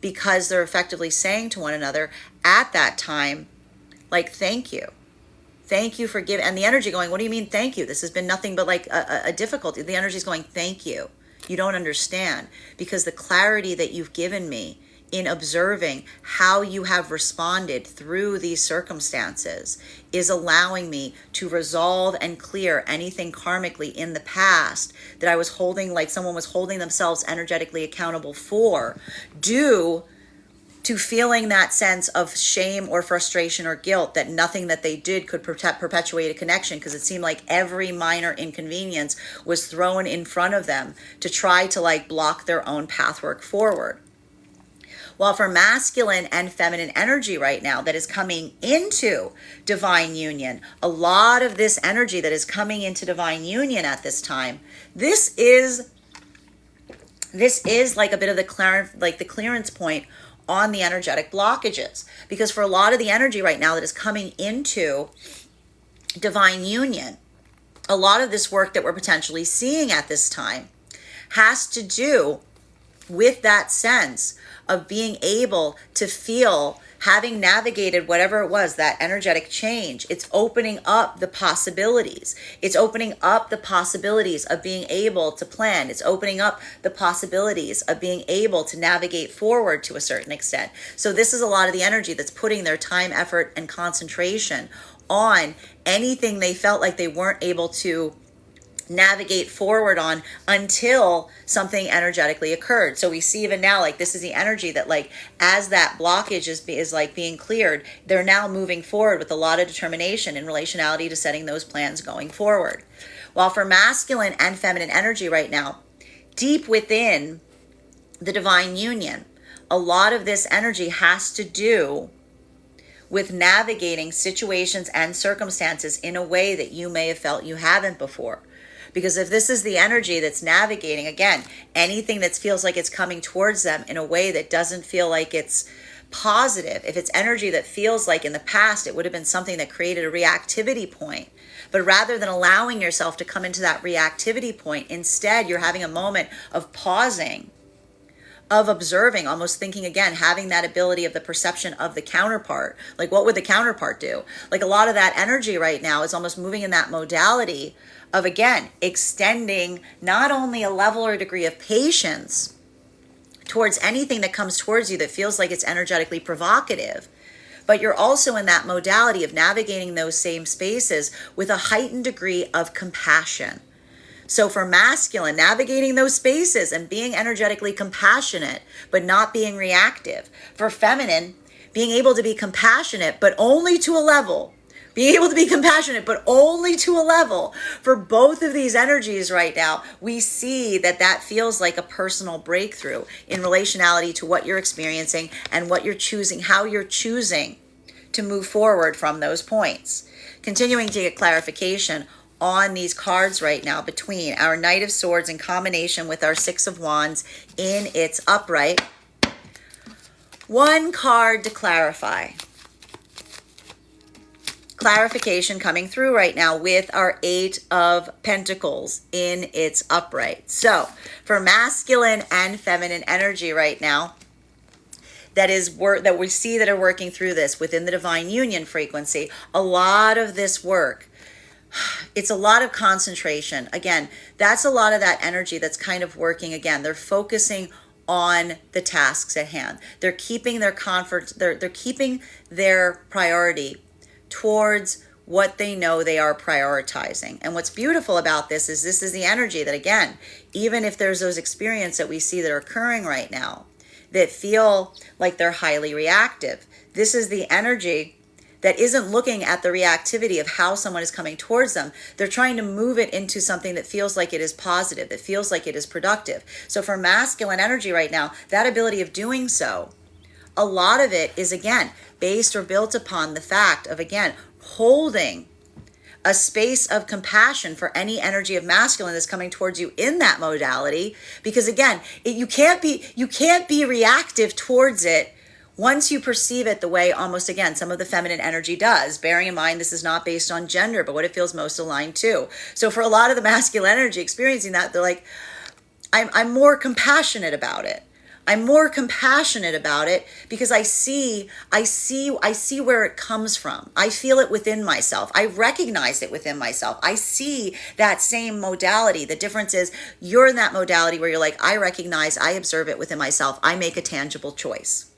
because they're effectively saying to one another at that time, thank you. Thank you for giving. And the energy going, what do you mean, thank you? This has been nothing but a difficulty. The energy is going, thank you. You don't understand, because the clarity that you've given me in observing how you have responded through these circumstances is allowing me to resolve and clear anything karmically in the past that I was holding, like someone was holding themselves energetically accountable for, due to feeling that sense of shame or frustration or guilt that nothing that they did could perpetuate a connection, because it seemed like every minor inconvenience was thrown in front of them to try to block their own pathwork forward. While for masculine and feminine energy right now that is coming into divine union, a lot of this energy that is coming into divine union at this time, this is like a bit of the clearance point on the energetic blockages. Because for a lot of the energy right now that is coming into divine union, a lot of this work that we're potentially seeing at this time has to do with that sense of being able to feel, having navigated whatever it was, that energetic change, it's opening up the possibilities. It's opening up the possibilities of being able to plan. It's opening up the possibilities of being able to navigate forward to a certain extent. So this is a lot of the energy that's putting their time, effort, and concentration on anything they felt like they weren't able to navigate forward on until something energetically occurred. So we see even now, this is the energy that as that blockage is being cleared, they're now moving forward with a lot of determination in relationality to setting those plans going forward. While for masculine and feminine energy right now, deep within the divine union, a lot of this energy has to do with navigating situations and circumstances in a way that you may have felt you haven't before. Because if this is the energy that's navigating, again, anything that feels like it's coming towards them in a way that doesn't feel like it's positive, if it's energy that feels like in the past it would have been something that created a reactivity point, but rather than allowing yourself to come into that reactivity point, instead you're having a moment of pausing, of observing, almost thinking again, having that ability of the perception of the counterpart. What would the counterpart do? A lot of that energy right now is almost moving in that modality of, again, extending not only a level or degree of patience towards anything that comes towards you that feels like it's energetically provocative, but you're also in that modality of navigating those same spaces with a heightened degree of compassion. So for masculine, navigating those spaces and being energetically compassionate, but not being reactive. For feminine, being able to be compassionate, but only to a level being able to be compassionate, but only to a level. For both of these energies right now, we see that that feels like a personal breakthrough in relationality to what you're experiencing and what you're choosing, how you're choosing to move forward from those points. Continuing to get clarification on these cards right now between our Knight of Swords in combination with our Six of Wands in its upright. One card to clarify. Clarification coming through right now with our Eight of Pentacles in its upright. So for masculine and feminine energy right now, that we see that are working through this within the divine union frequency, a lot of this work, it's a lot of concentration. Again, that's a lot of that energy that's kind of working. Again, they're focusing on the tasks at hand. They're keeping their comfort, they're keeping their priority towards what they know they are prioritizing. And what's beautiful about this is the energy that, again, even if there's those experiences that we see that are occurring right now that feel like they're highly reactive, this is the energy that isn't looking at the reactivity of how someone is coming towards them. They're trying to move it into something that feels like it is positive, that feels like it is productive. So for masculine energy right now, that ability of doing so, a lot of it is, again, based or built upon the fact of, again, holding a space of compassion for any energy of masculine that's coming towards you in that modality. Because again, you can't be reactive towards it once you perceive it the way almost, again, some of the feminine energy does, bearing in mind this is not based on gender, but what it feels most aligned to. So for a lot of the masculine energy experiencing that, they're like, I'm more compassionate about it. I'm more compassionate about it because I see where it comes from. I feel it within myself. I recognize it within myself. I see that same modality. The difference is you're in that modality where you're like, I recognize, I observe it within myself. I make a tangible choice.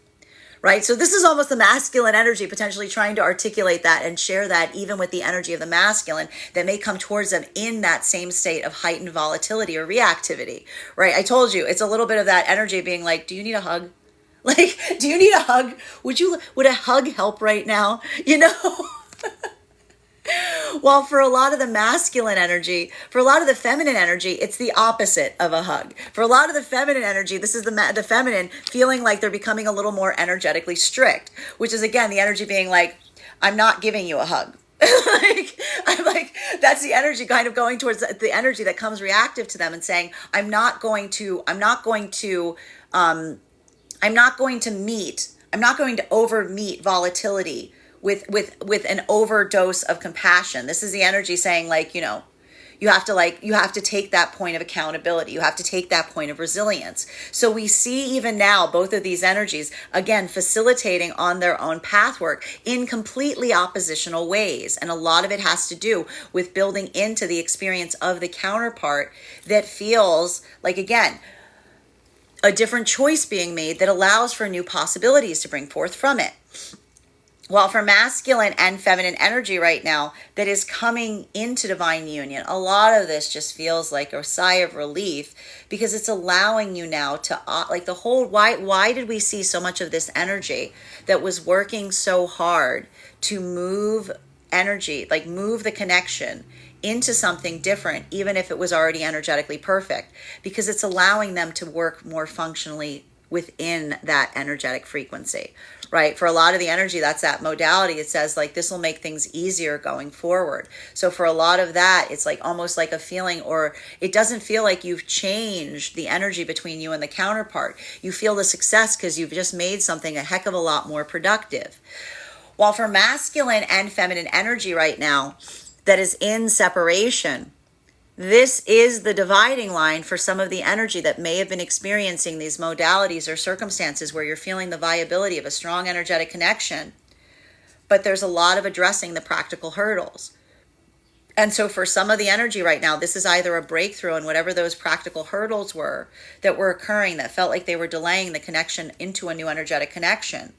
Right? So this is almost the masculine energy potentially trying to articulate that and share that even with the energy of the masculine that may come towards them in that same state of heightened volatility or reactivity, right? I told you, it's a little bit of that energy being like, do you need a hug? Like, do you need a hug? Would a hug help right now? You know? While for a lot of the masculine energy, for a lot of the feminine energy, it's the opposite of a hug. For a lot of the feminine energy, this is the feminine feeling like they're becoming a little more energetically strict, which is, again, the energy being like, I'm not giving you a hug. I'm like, that's the energy kind of going towards the energy that comes reactive to them and saying, I'm not going to over meet volatility with an overdose of compassion. This is the energy saying, like, you know, you have to take that point of accountability. You have to take that point of resilience. So we see even now both of these energies, again, facilitating on their own pathwork in completely oppositional ways. And a lot of it has to do with building into the experience of the counterpart that feels like, again, a different choice being made that allows for new possibilities to bring forth from it. While for masculine and feminine energy right now that is coming into divine union, a lot of this just feels like a sigh of relief because it's allowing you now to, like, the whole, why did we see so much of this energy that was working so hard to move energy, like move the connection into something different, even if it was already energetically perfect, because it's allowing them to work more functionally within that energetic frequency, right? For a lot of the energy, that's that modality. It says, like, this will make things easier going forward. So for a lot of that, it's like almost like a feeling, or it doesn't feel like you've changed the energy between you and the counterpart. You feel the success because you've just made something a heck of a lot more productive. While for masculine and feminine energy right now that is in separation, this is the dividing line for some of the energy that may have been experiencing these modalities or circumstances where you're feeling the viability of a strong energetic connection, but there's a lot of addressing the practical hurdles. And so for some of the energy right now, this is either a breakthrough in whatever those practical hurdles were that were occurring that felt like they were delaying the connection into a new energetic connection.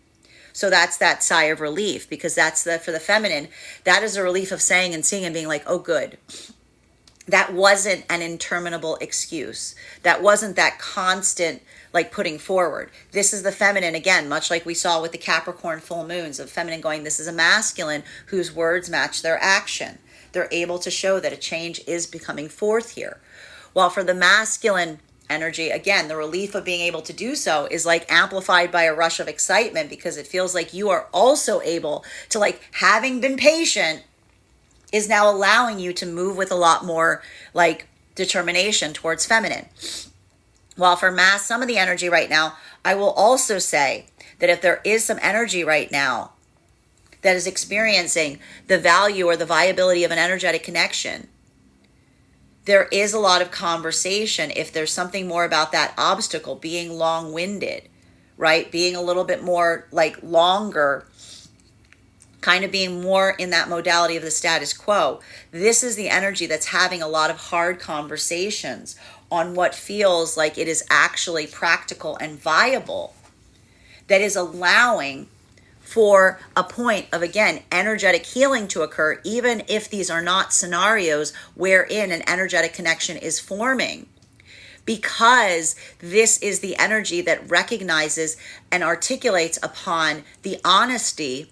So that's that sigh of relief, because for the feminine, that is a relief of saying and seeing and being like, oh, good. that wasn't an interminable excuse. That wasn't that constant like putting forward. This is the feminine, again, much like we saw with the Capricorn full moons of feminine going, this is a masculine whose words match their action. They're able to show that a change is becoming forth here. While for the masculine energy, again, the relief of being able to do so is like amplified by a rush of excitement, because it feels like you are also able to, like, having been patient is now allowing you to move with a lot more like determination towards feminine. While for mass, some of the energy right now, I will also say that if there is some energy right now that is experiencing the value or the viability of an energetic connection, there is a lot of conversation if there's something more about that obstacle being long-winded, right? Being a little bit more like longer, kind of being more in that modality of the status quo. This is the energy that's having a lot of hard conversations on what feels like it is actually practical and viable, that is allowing for a point of, again, energetic healing to occur, even if these are not scenarios wherein an energetic connection is forming. Because this is the energy that recognizes and articulates upon the honesty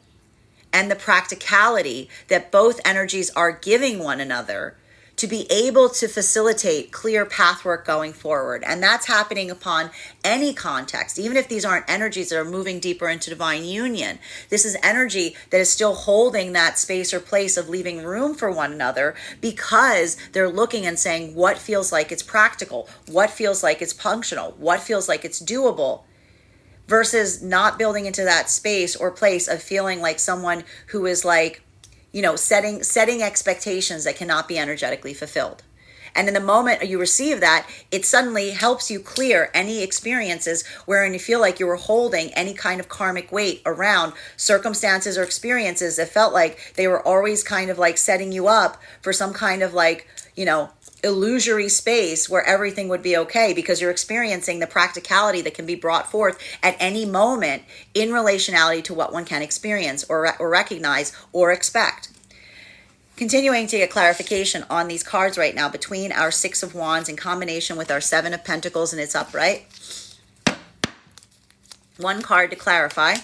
and the practicality that both energies are giving one another to be able to facilitate clear pathwork going forward. And that's happening upon any context, even if these aren't energies that are moving deeper into divine union. This is energy that is still holding that space or place of leaving room for one another, because they're looking and saying what feels like it's practical, what feels like it's functional, what feels like it's doable, versus not building into that space or place of feeling like someone who is like, you know, setting expectations that cannot be energetically fulfilled. And in the moment you receive that, it suddenly helps you clear any experiences wherein you feel like you were holding any kind of karmic weight around circumstances or experiences that felt like they were always kind of like setting you up for some kind of like, you know, illusory space where everything would be okay, because you're experiencing the practicality that can be brought forth at any moment in relationality to what one can experience or recognize or expect. Continuing to get clarification on these cards right now between our Six of Wands in combination with our Seven of Pentacles and its upright. One card to clarify.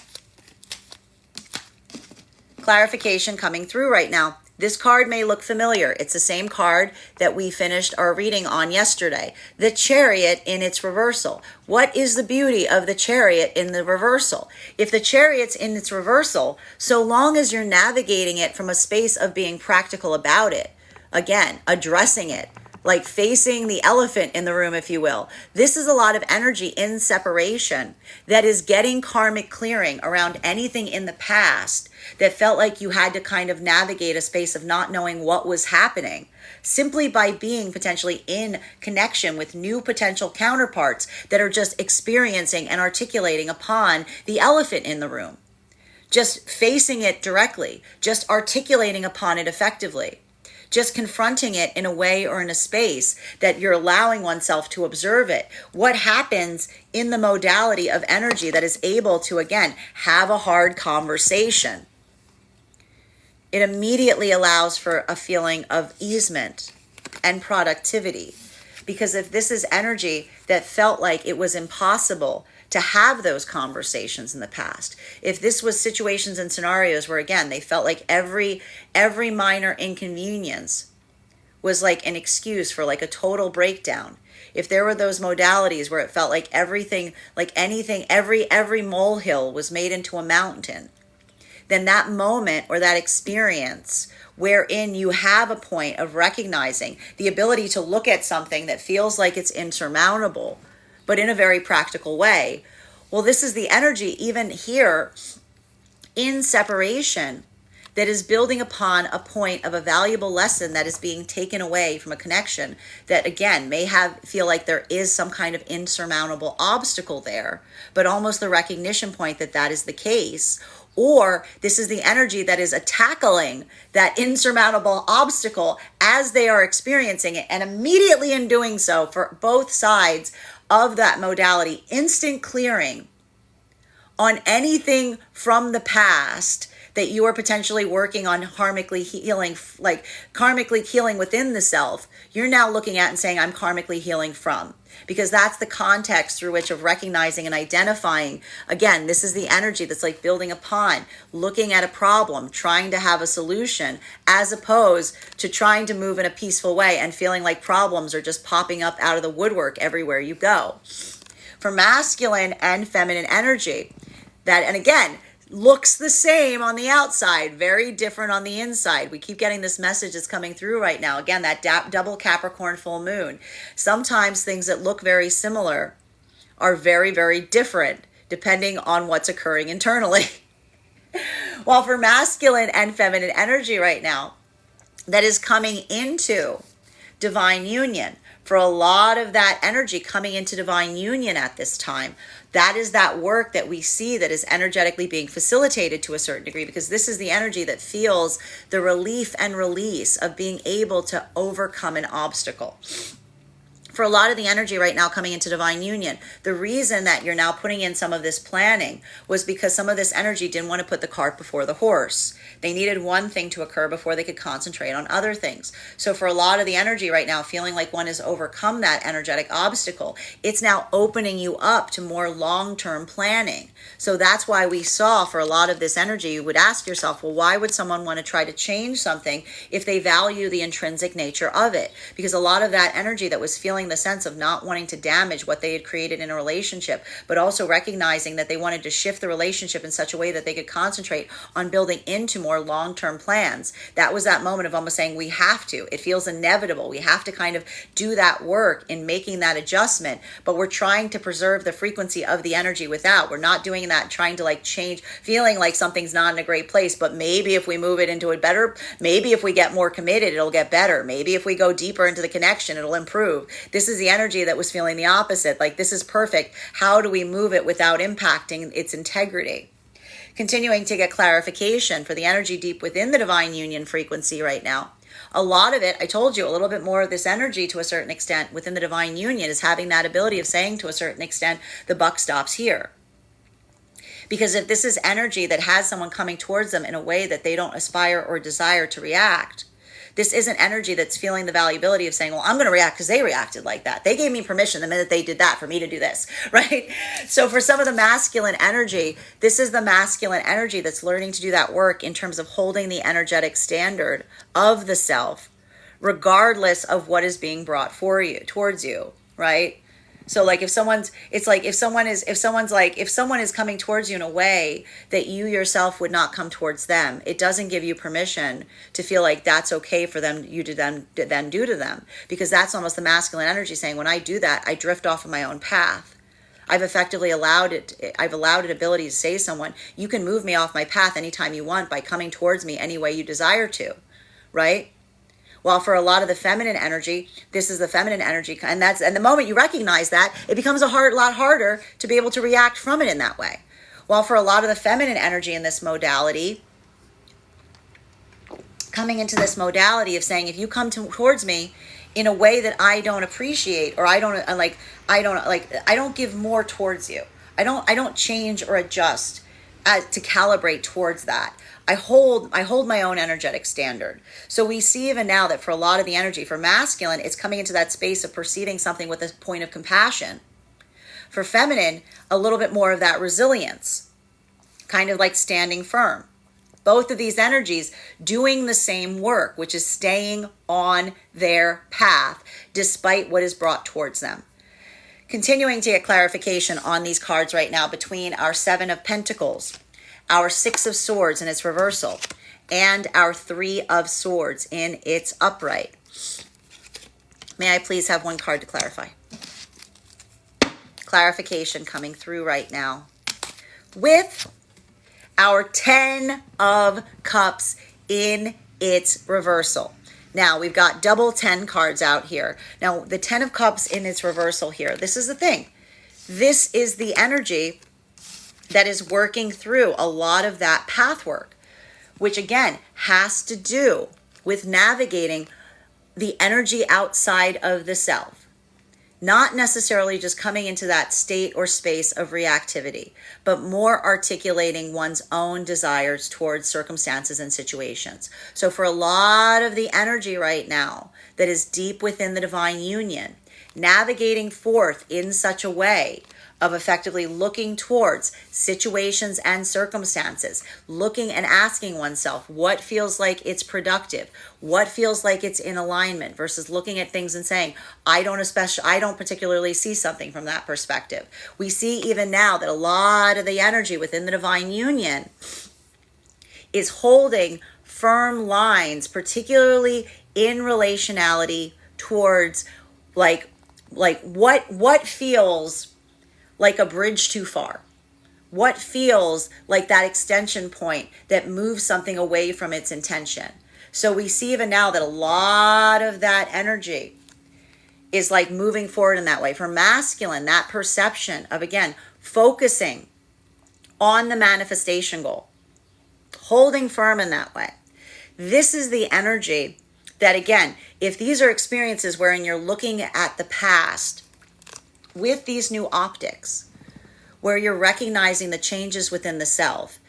Clarification coming through right now. This card may look familiar. It's the same card that we finished our reading on yesterday. The Chariot in its reversal. What is the beauty of the Chariot in the reversal? If the Chariot's in its reversal, so long as you're navigating it from a space of being practical about it, again, addressing it, like facing the elephant in the room, if you will. This is a lot of energy in separation that is getting karmic clearing around anything in the past that felt like you had to kind of navigate a space of not knowing what was happening, simply by being potentially in connection with new potential counterparts that are just experiencing and articulating upon the elephant in the room. Just facing it directly, just articulating upon it effectively. Just confronting it in a way or in a space that you're allowing oneself to observe it. What happens in the modality of energy that is able to, again, have a hard conversation? It immediately allows for a feeling of easement and productivity. Because if this is energy that felt like it was impossible to have those conversations in the past, if this was situations and scenarios where, again, they felt like every minor inconvenience was like an excuse for like a total breakdown, if there were those modalities where it felt like everything, like anything, every molehill was made into a mountain, then that moment or that experience wherein you have a point of recognizing the ability to look at something that feels like it's insurmountable, but in a very practical way. Well, this is the energy even here in separation that is building upon a point of a valuable lesson that is being taken away from a connection that, again, may feel like there is some kind of insurmountable obstacle there, but almost the recognition point that that is the case. Or this is the energy that is tackling that insurmountable obstacle as they are experiencing it, and immediately in doing so, for both sides of that modality, instant clearing on anything from the past that you are potentially working on karmically healing, like karmically healing within the self, you're now looking at and saying, I'm karmically healing from. Because that's the context through which of recognizing and identifying. Again, this is the energy that's like building a pond, looking at a problem, trying to have a solution, as opposed to trying to move in a peaceful way and feeling like problems are just popping up out of the woodwork everywhere you go. For masculine and feminine energy, that, and again, looks the same on the outside, very different on the inside. We keep getting this message that's coming through right now. Again, that double Capricorn full moon. Sometimes things that look very similar are very, very different depending on what's occurring internally. While for masculine and feminine energy right now, that is coming into divine union. For a lot of that energy coming into divine union at this time, that is that work that we see that is energetically being facilitated to a certain degree, because this is the energy that feels the relief and release of being able to overcome an obstacle. For a lot of the energy right now coming into divine union, the reason that you're now putting in some of this planning was because some of this energy didn't want to put the cart before the horse. They needed one thing to occur before they could concentrate on other things. So for a lot of the energy right now, feeling like one has overcome that energetic obstacle, it's now opening you up to more long-term planning. So that's why we saw for a lot of this energy, you would ask yourself, well, why would someone want to try to change something if they value the intrinsic nature of it? Because a lot of that energy that was feeling the sense of not wanting to damage what they had created in a relationship, but also recognizing that they wanted to shift the relationship in such a way that they could concentrate on building into more long-term plans. That was that moment of almost saying, we have to. It feels inevitable. We have to kind of do that work in making that adjustment, but we're trying to preserve the frequency of the energy without. We're not doing that, trying to like change, feeling like something's not in a great place, but maybe if we move it into a better, maybe if we get more committed, it'll get better. Maybe if we go deeper into the connection, it'll improve. This is the energy that was feeling the opposite. Like, this is perfect. How do we move it without impacting its integrity? Continuing to get clarification for the energy deep within the divine union frequency right now. A lot of it, I told you, a little bit more of this energy to a certain extent within the divine union is having that ability of saying to a certain extent, the buck stops here. Because if this is energy that has someone coming towards them in a way that they don't aspire or desire to react, this isn't energy that's feeling the valuability of saying, well, I'm going to react because they reacted like that. They gave me permission the minute they did that for me to do this, right? So for some of the masculine energy, this is the masculine energy that's learning to do that work in terms of holding the energetic standard of the self, regardless of what is being brought for you, towards you, right? So like if someone is coming towards you in a way that you yourself would not come towards them, it doesn't give you permission to feel like that's okay for them, you to then do to them, because that's almost the masculine energy saying, when I do that, I drift off of my own path. I've effectively allowed an ability to say to someone, you can move me off my path anytime you want by coming towards me any way you desire to, right? While for a lot of the feminine energy, this is the feminine energy, and the moment you recognize that, it becomes a lot harder to be able to react from it in that way. While for a lot of the feminine energy in this modality, coming into this modality of saying, if you come towards me in a way that I don't appreciate, or I don't give more towards you, I don't change or adjust to calibrate towards that. I hold my own energetic standard. So we see even now that for a lot of the energy, for masculine, it's coming into that space of perceiving something with a point of compassion. For feminine, a little bit more of that resilience, kind of like standing firm. Both of these energies doing the same work, which is staying on their path despite what is brought towards them. Continuing to get clarification on these cards right now between our Seven of Pentacles, our Six of Swords in its reversal, and our Three of Swords in its upright. May I please have one card to clarify? Clarification coming through right now with our Ten of Cups in its reversal. Now, we've got double 10 cards out here. Now, the 10 of Cups in its reversal here, this is the thing. This is the energy that is working through a lot of that path work, which again has to do with navigating the energy outside of the self. Not necessarily just coming into that state or space of reactivity, but more articulating one's own desires towards circumstances and situations. So for a lot of the energy right now that is deep within the divine union, navigating forth in such a way of effectively looking towards situations and circumstances, looking and asking oneself what feels like it's productive, what feels like it's in alignment, versus looking at things and saying, I don't particularly see something from that perspective. We see even now that a lot of the energy within the divine union is holding firm lines, particularly in relationality towards like what feels like a bridge too far. What feels like that extension point that moves something away from its intention. So we see even now that a lot of that energy is like moving forward in that way. For masculine, that perception of, again, focusing on the manifestation goal, holding firm in that way. This is the energy that, again, if these are experiences wherein you're looking at the past with these new optics, where you're recognizing the changes within the self,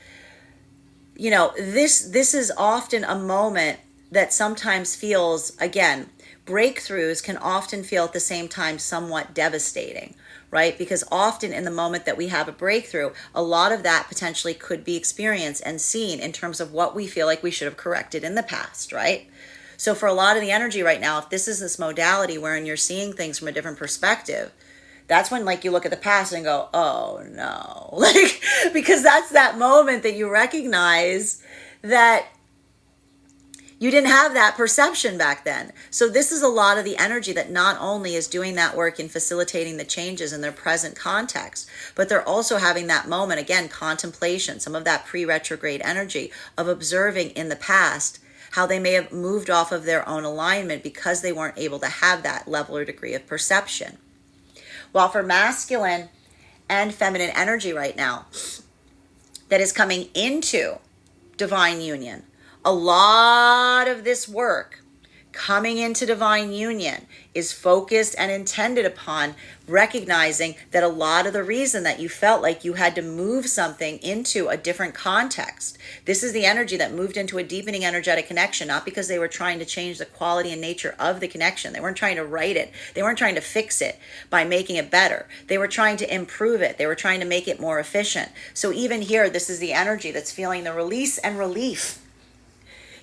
this is often a moment that sometimes feels, again, breakthroughs can often feel at the same time somewhat devastating, right? Because often in the moment that we have a breakthrough, a lot of that potentially could be experienced and seen in terms of what we feel like we should have corrected in the past, right? So for a lot of the energy right now, if this is this modality wherein you're seeing things from a different perspective, that's when you look at the past and go, oh no, because that's that moment that you recognize that you didn't have that perception back then. So this is a lot of the energy that not only is doing that work in facilitating the changes in their present context, but they're also having that moment, again, contemplation, some of that pre-retrograde energy of observing in the past how they may have moved off of their own alignment because they weren't able to have that level or degree of perception. While for masculine and feminine energy right now that is coming into divine union, a lot of this work coming into divine union is focused and intended upon recognizing that a lot of the reason that you felt like you had to move something into a different context, this is the energy that moved into a deepening energetic connection, not because they were trying to change the quality and nature of the connection. They weren't trying to write it. They weren't trying to fix it by making it better. They were trying to improve it. They were trying to make it more efficient. So even here, this is the energy that's feeling the release and relief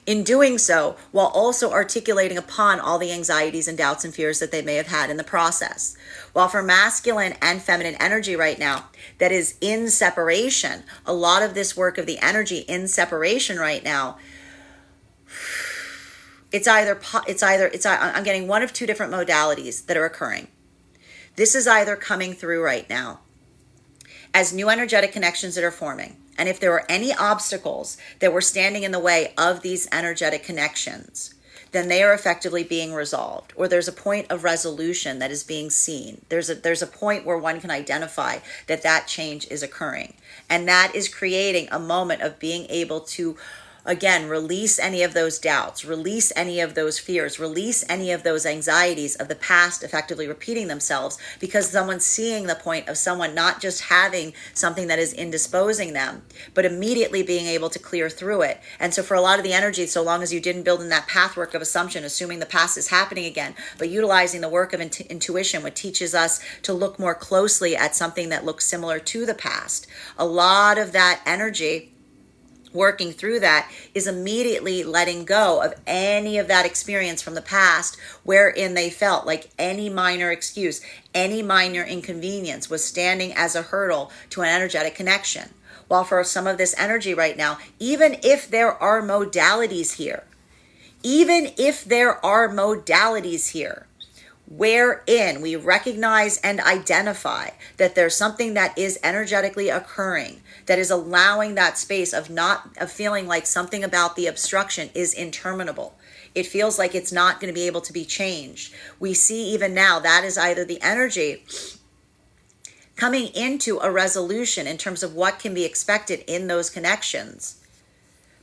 in doing so, while also articulating upon all the anxieties and doubts and fears that they may have had in the process. While for masculine and feminine energy right now that is in separation, a lot of this work of the energy in separation right now, I'm getting one of two different modalities that are occurring. This is either coming through right now as new energetic connections that are forming. And if there were any obstacles that were standing in the way of these energetic connections, then they are effectively being resolved, or there's a point of resolution that is being seen. There's a point where one can identify that change is occurring. And that is creating a moment of being able to, again, release any of those doubts, release any of those fears, release any of those anxieties of the past effectively repeating themselves, because someone's seeing the point of someone not just having something that is indisposing them, but immediately being able to clear through it. And so for a lot of the energy, so long as you didn't build in that pathwork of assumption, assuming the past is happening again, but utilizing the work of intuition, which teaches us to look more closely at something that looks similar to the past, a lot of that energy working through that is immediately letting go of any of that experience from the past wherein they felt like any minor excuse, any minor inconvenience was standing as a hurdle to an energetic connection. While for some of this energy right now, even if there are modalities here, wherein we recognize and identify that there's something that is energetically occurring that is allowing that space of feeling like something about the obstruction is interminable. It feels like it's not going to be able to be changed. We see even now that is either the energy coming into a resolution in terms of what can be expected in those connections,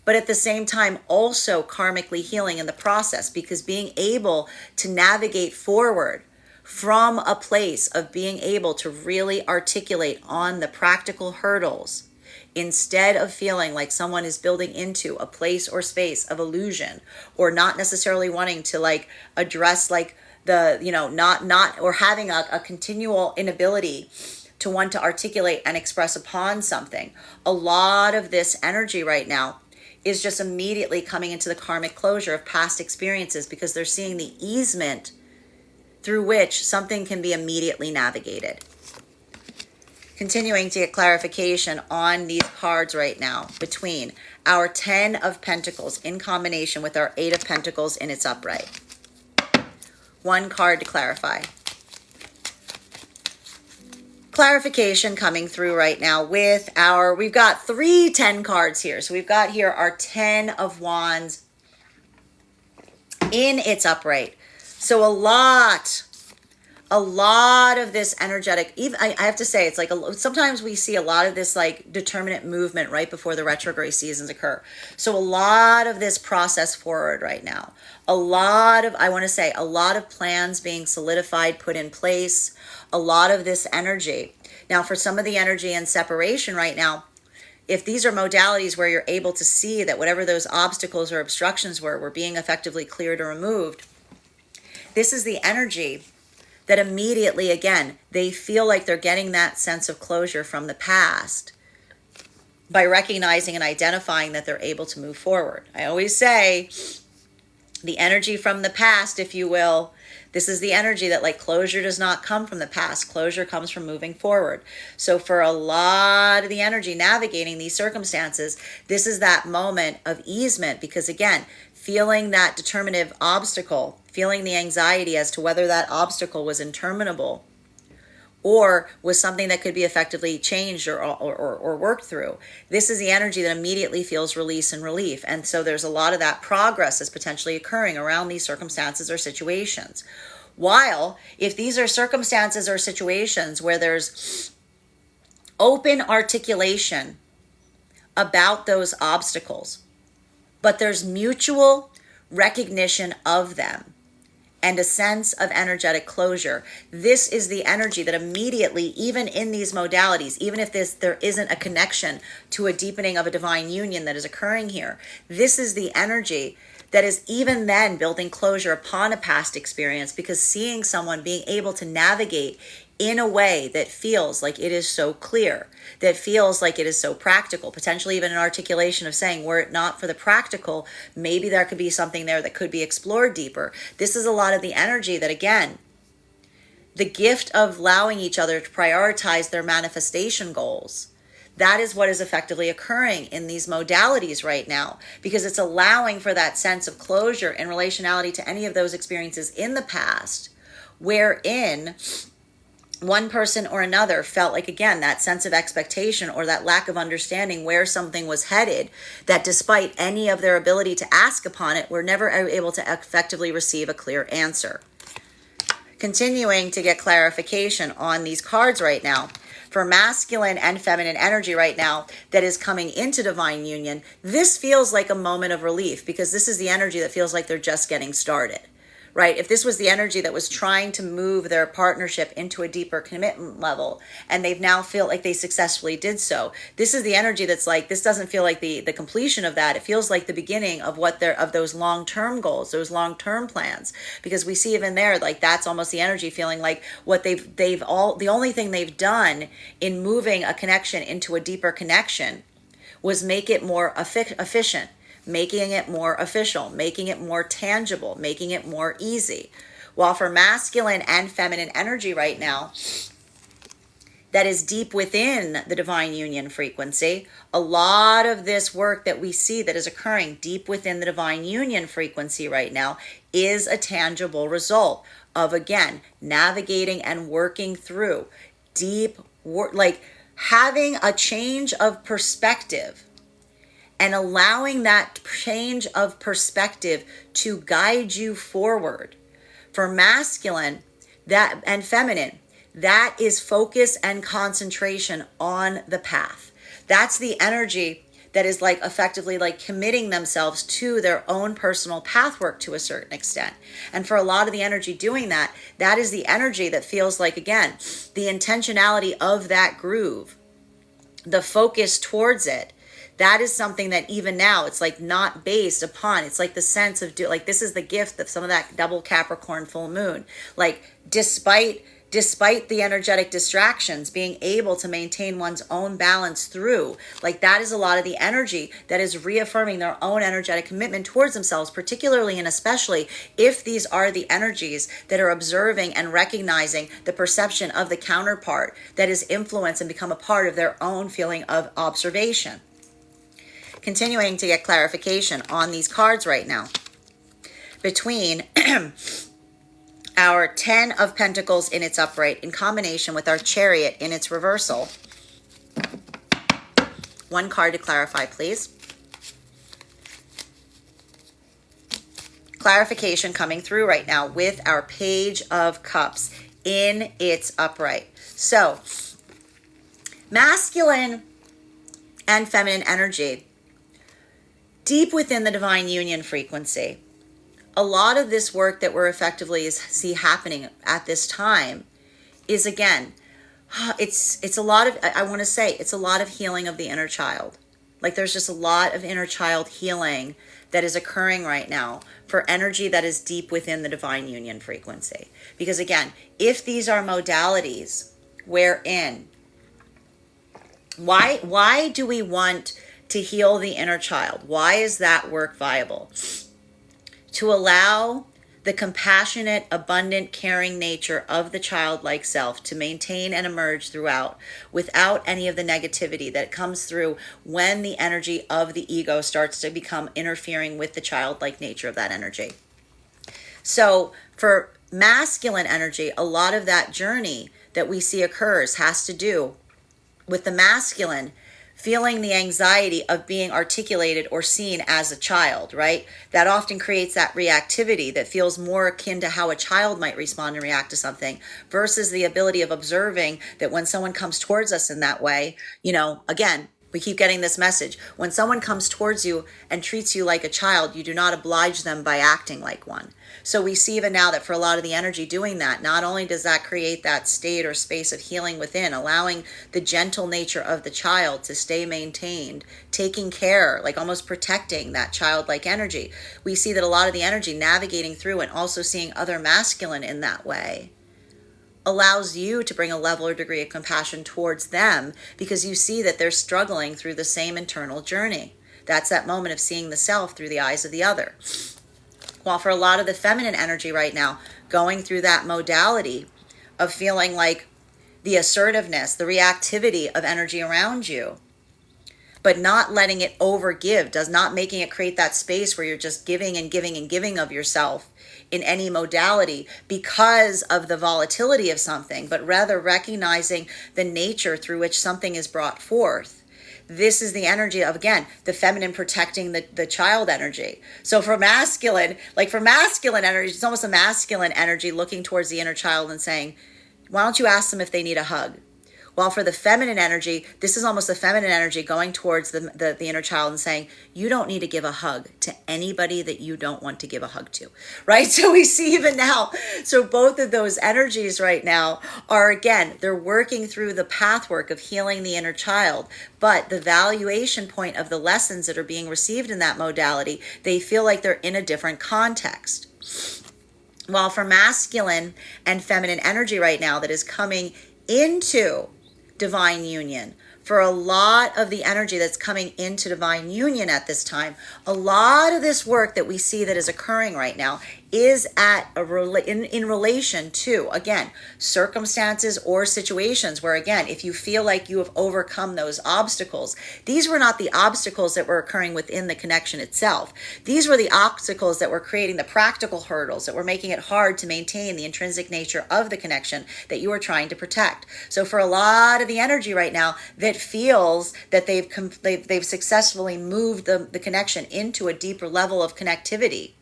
but at the same time also karmically healing in the process, because being able to navigate forward from a place of being able to really articulate on the practical hurdles, instead of feeling like someone is building into a place or space of illusion, or not necessarily wanting to like address like the, not or having a continual inability to want to articulate and express upon something. A lot of this energy right now is just immediately coming into the karmic closure of past experiences, because they're seeing the easement through which something can be immediately navigated. Continuing to get clarification on these cards right now between our 10 of Pentacles in combination with our 8 of Pentacles in its upright. One card to clarify. Clarification coming through right now with we've got 3 10 cards here. So we've got here our 10 of Wands in its upright. So a lot of this energetic, even I have to say, it's like sometimes we see a lot of this like determinate movement right before the retrograde seasons occur. So a lot of this process forward right now. A lot of plans being solidified, put in place. A lot of this energy. Now, for some of the energy and separation right now, if these are modalities where you're able to see that whatever those obstacles or obstructions were being effectively cleared or removed, this is the energy that immediately, again, they feel like they're getting that sense of closure from the past by recognizing and identifying that they're able to move forward. I always say the energy from the past, if you will, this is the energy that like closure does not come from the past. Closure comes from moving forward. So for a lot of the energy navigating these circumstances, this is that moment of easement, because again, feeling that determinative obstacle, feeling the anxiety as to whether that obstacle was interminable or was something that could be effectively changed or worked through. This is the energy that immediately feels release and relief. And so there's a lot of that progress that's potentially occurring around these circumstances or situations. While if these are circumstances or situations where there's open articulation about those obstacles, but there's mutual recognition of them and a sense of energetic closure, this is the energy that immediately, even in these modalities, even if there isn't a connection to a deepening of a divine union that is occurring here, this is the energy that is even then building closure upon a past experience, because seeing someone being able to navigate in a way that feels like it is so clear, that feels like it is so practical, potentially even an articulation of saying, were it not for the practical, maybe there could be something there that could be explored deeper. This is a lot of the energy that, again, the gift of allowing each other to prioritize their manifestation goals. That is what is effectively occurring in these modalities right now, because it's allowing for that sense of closure in relationality to any of those experiences in the past, wherein one person or another felt like, again, that sense of expectation or that lack of understanding where something was headed, that despite any of their ability to ask upon it, were never able to effectively receive a clear answer. Continuing to get clarification on these cards right now, for masculine and feminine energy right now that is coming into divine union, this feels like a moment of relief, because this is the energy that feels like they're just getting started. Right? If this was the energy that was trying to move their partnership into a deeper commitment level, and they've now feel like they successfully did so, this is the energy that's like, this doesn't feel like the completion of that. It feels like the beginning of of those long-term goals, those long-term plans, because we see even there, like that's almost the energy feeling like what the only thing they've done in moving a connection into a deeper connection was make it more efficient, making it more official, making it more tangible, making it more easy. While for masculine and feminine energy right now, that is deep within the divine union frequency, a lot of this work that we see that is occurring deep within the divine union frequency right now is a tangible result of, again, navigating and working through deep work, like having a change of perspective and allowing that change of perspective to guide you forward. For masculine and feminine, that is focus and concentration on the path. That's the energy that is like effectively like committing themselves to their own personal path work to a certain extent. And for a lot of the energy doing that, that is the energy that feels like, again, the intentionality of that groove, the focus towards it. That is something that even now it's like not based upon, it's like the sense of like this is the gift of some of that double Capricorn full moon. Like despite the energetic distractions, being able to maintain one's own balance through, like that is a lot of the energy that is reaffirming their own energetic commitment towards themselves, particularly and especially if these are the energies that are observing and recognizing the perception of the counterpart that is influenced and become a part of their own feeling of observation. Continuing to get clarification on these cards right now. Between our 10 of Pentacles in its upright in combination with our Chariot in its reversal. One card to clarify, please. Clarification coming through right now with our Page of Cups in its upright. So, masculine and feminine energy deep within the divine union frequency. A lot of this work that we're effectively see happening at this time is, again, it's a lot of, I want to say, it's a lot of healing of the inner child. Like there's just a lot of inner child healing that is occurring right now for energy that is deep within the divine union frequency. Because again, if these are modalities wherein, why do we want to heal the inner child? Why is that work viable? To allow the compassionate, abundant, caring nature of the childlike self to maintain and emerge throughout without any of the negativity that comes through when the energy of the ego starts to become interfering with the childlike nature of that energy. So for masculine energy, a lot of that journey that we see occurs has to do with the masculine feeling the anxiety of being articulated or seen as a child, right? That often creates that reactivity that feels more akin to how a child might respond and react to something versus the ability of observing that when someone comes towards us in that way, you know, again, we keep getting this message. When someone comes towards you and treats you like a child, you do not oblige them by acting like one. So we see even now that for a lot of the energy doing that, not only does that create that state or space of healing within, allowing the gentle nature of the child to stay maintained, taking care, like almost protecting that childlike energy. We see that a lot of the energy navigating through and also seeing other masculine in that way allows you to bring a level or degree of compassion towards them because you see that they're struggling through the same internal journey. That's that moment of seeing the self through the eyes of the other. While for a lot of the feminine energy right now, going through that modality of feeling like the assertiveness, the reactivity of energy around you, but not letting it overgive, does not making it create that space where you're just giving and giving and giving of yourself in any modality because of the volatility of something, but rather recognizing the nature through which something is brought forth. This is the energy of, again, the feminine protecting the child energy. So for masculine energy, it's almost a masculine energy looking towards the inner child and saying, why don't you ask them if they need a hug? While for the feminine energy, this is almost the feminine energy going towards the inner child and saying, you don't need to give a hug to anybody that you don't want to give a hug to, right? So we see even now, so both of those energies right now are, again, they're working through the pathwork of healing the inner child, but the valuation point of the lessons that are being received in that modality, they feel like they're in a different context. While for masculine and feminine energy right now that is coming into divine union, for a lot of the energy that's coming into divine union at this time, a lot of this work that we see that is occurring right now is in relation to, again, circumstances or situations where, again, if you feel like you have overcome those obstacles, these were not the obstacles that were occurring within the connection itself. These were the obstacles that were creating the practical hurdles that were making it hard to maintain the intrinsic nature of the connection that you are trying to protect. So for a lot of the energy right now that feels that they've successfully moved the connection into a deeper level of connectivity,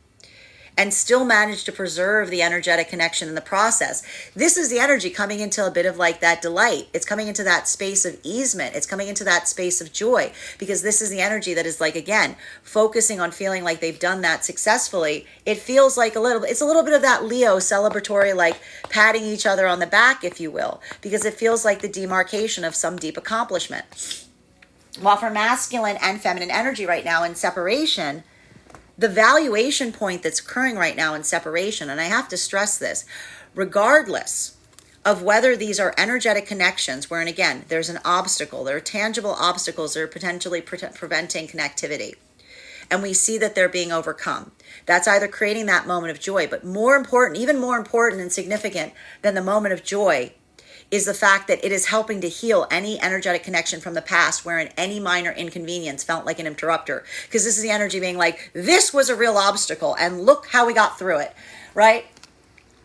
and still manage to preserve the energetic connection in the process. This is the energy coming into a bit of like that delight. It's coming into that space of easement. It's coming into that space of joy, because this is the energy that is like, again, focusing on feeling like they've done that successfully. It feels like it's a little bit of that Leo celebratory, like patting each other on the back, if you will, because it feels like the demarcation of some deep accomplishment. While for masculine and feminine energy right now in separation, the valuation point that's occurring right now in separation, and I have to stress this, regardless of whether these are energetic connections, wherein again, there's an obstacle, there are tangible obstacles that are potentially preventing connectivity, and we see that they're being overcome. That's either creating that moment of joy, but more important, even more important and significant than the moment of joy, is the fact that it is helping to heal any energetic connection from the past wherein any minor inconvenience felt like an interrupter. Because this is the energy being like, this was a real obstacle and look how we got through it, right?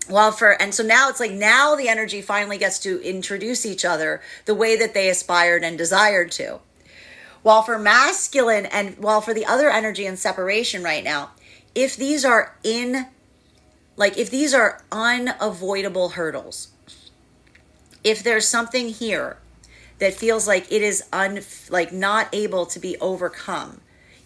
And so now it's like, now the energy finally gets to introduce each other the way that they aspired and desired to. While for masculine and while for the other energy in separation right now, if these are unavoidable hurdles, if there's something here that feels like it is not able to be overcome,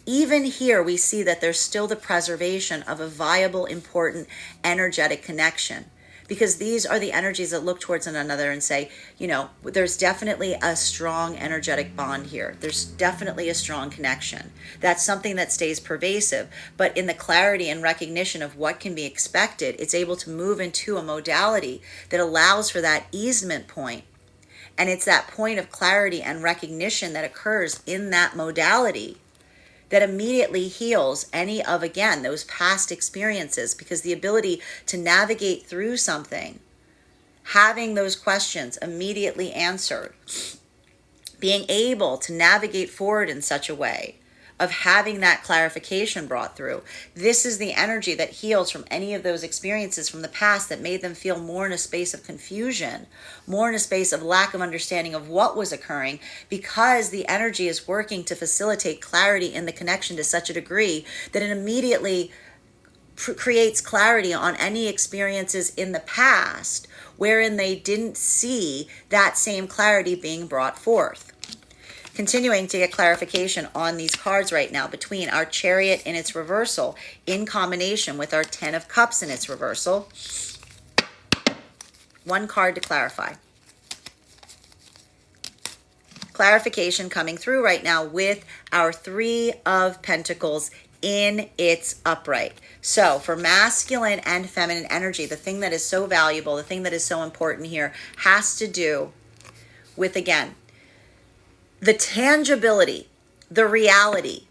even here we see that there's still the preservation of a viable, important, energetic connection. Because these are the energies that look towards one another and say, there's definitely a strong energetic bond here. There's definitely a strong connection. That's something that stays pervasive. But in the clarity and recognition of what can be expected, it's able to move into a modality that allows for that easement point. And it's that point of clarity and recognition that occurs in that modality that immediately heals any of, again, those past experiences, because the ability to navigate through something, having those questions immediately answered, being able to navigate forward in such a way of having that clarification brought through. This is the energy that heals from any of those experiences from the past that made them feel more in a space of confusion, more in a space of lack of understanding of what was occurring, because the energy is working to facilitate clarity in the connection to such a degree that it immediately creates clarity on any experiences in the past wherein they didn't see that same clarity being brought forth. Continuing to get clarification on these cards right now between our Chariot in its reversal in combination with our Ten of Cups in its reversal. One card to clarify. Clarification coming through right now with our Three of Pentacles in its upright. So for masculine and feminine energy, the thing that is so valuable, the thing that is so important here has to do with, again, the tangibility, the reality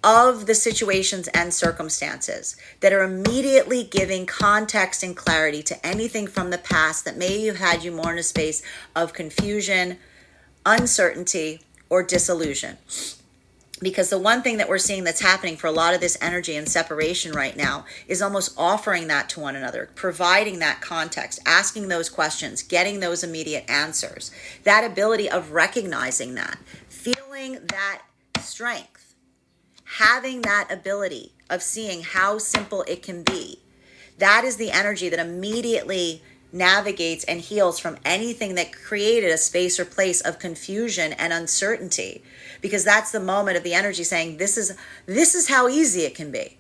of the situations and circumstances that are immediately giving context and clarity to anything from the past that may have had you more in a space of confusion, uncertainty, or disillusion. Because the one thing that we're seeing that's happening for a lot of this energy and separation right now is almost offering that to one another, providing that context, asking those questions, getting those immediate answers. That ability of recognizing that, feeling that strength, having that ability of seeing how simple it can be. That is the energy that immediately navigates and heals from anything that created a space or place of confusion and uncertainty, because that's the moment of the energy saying, this is how easy it can be.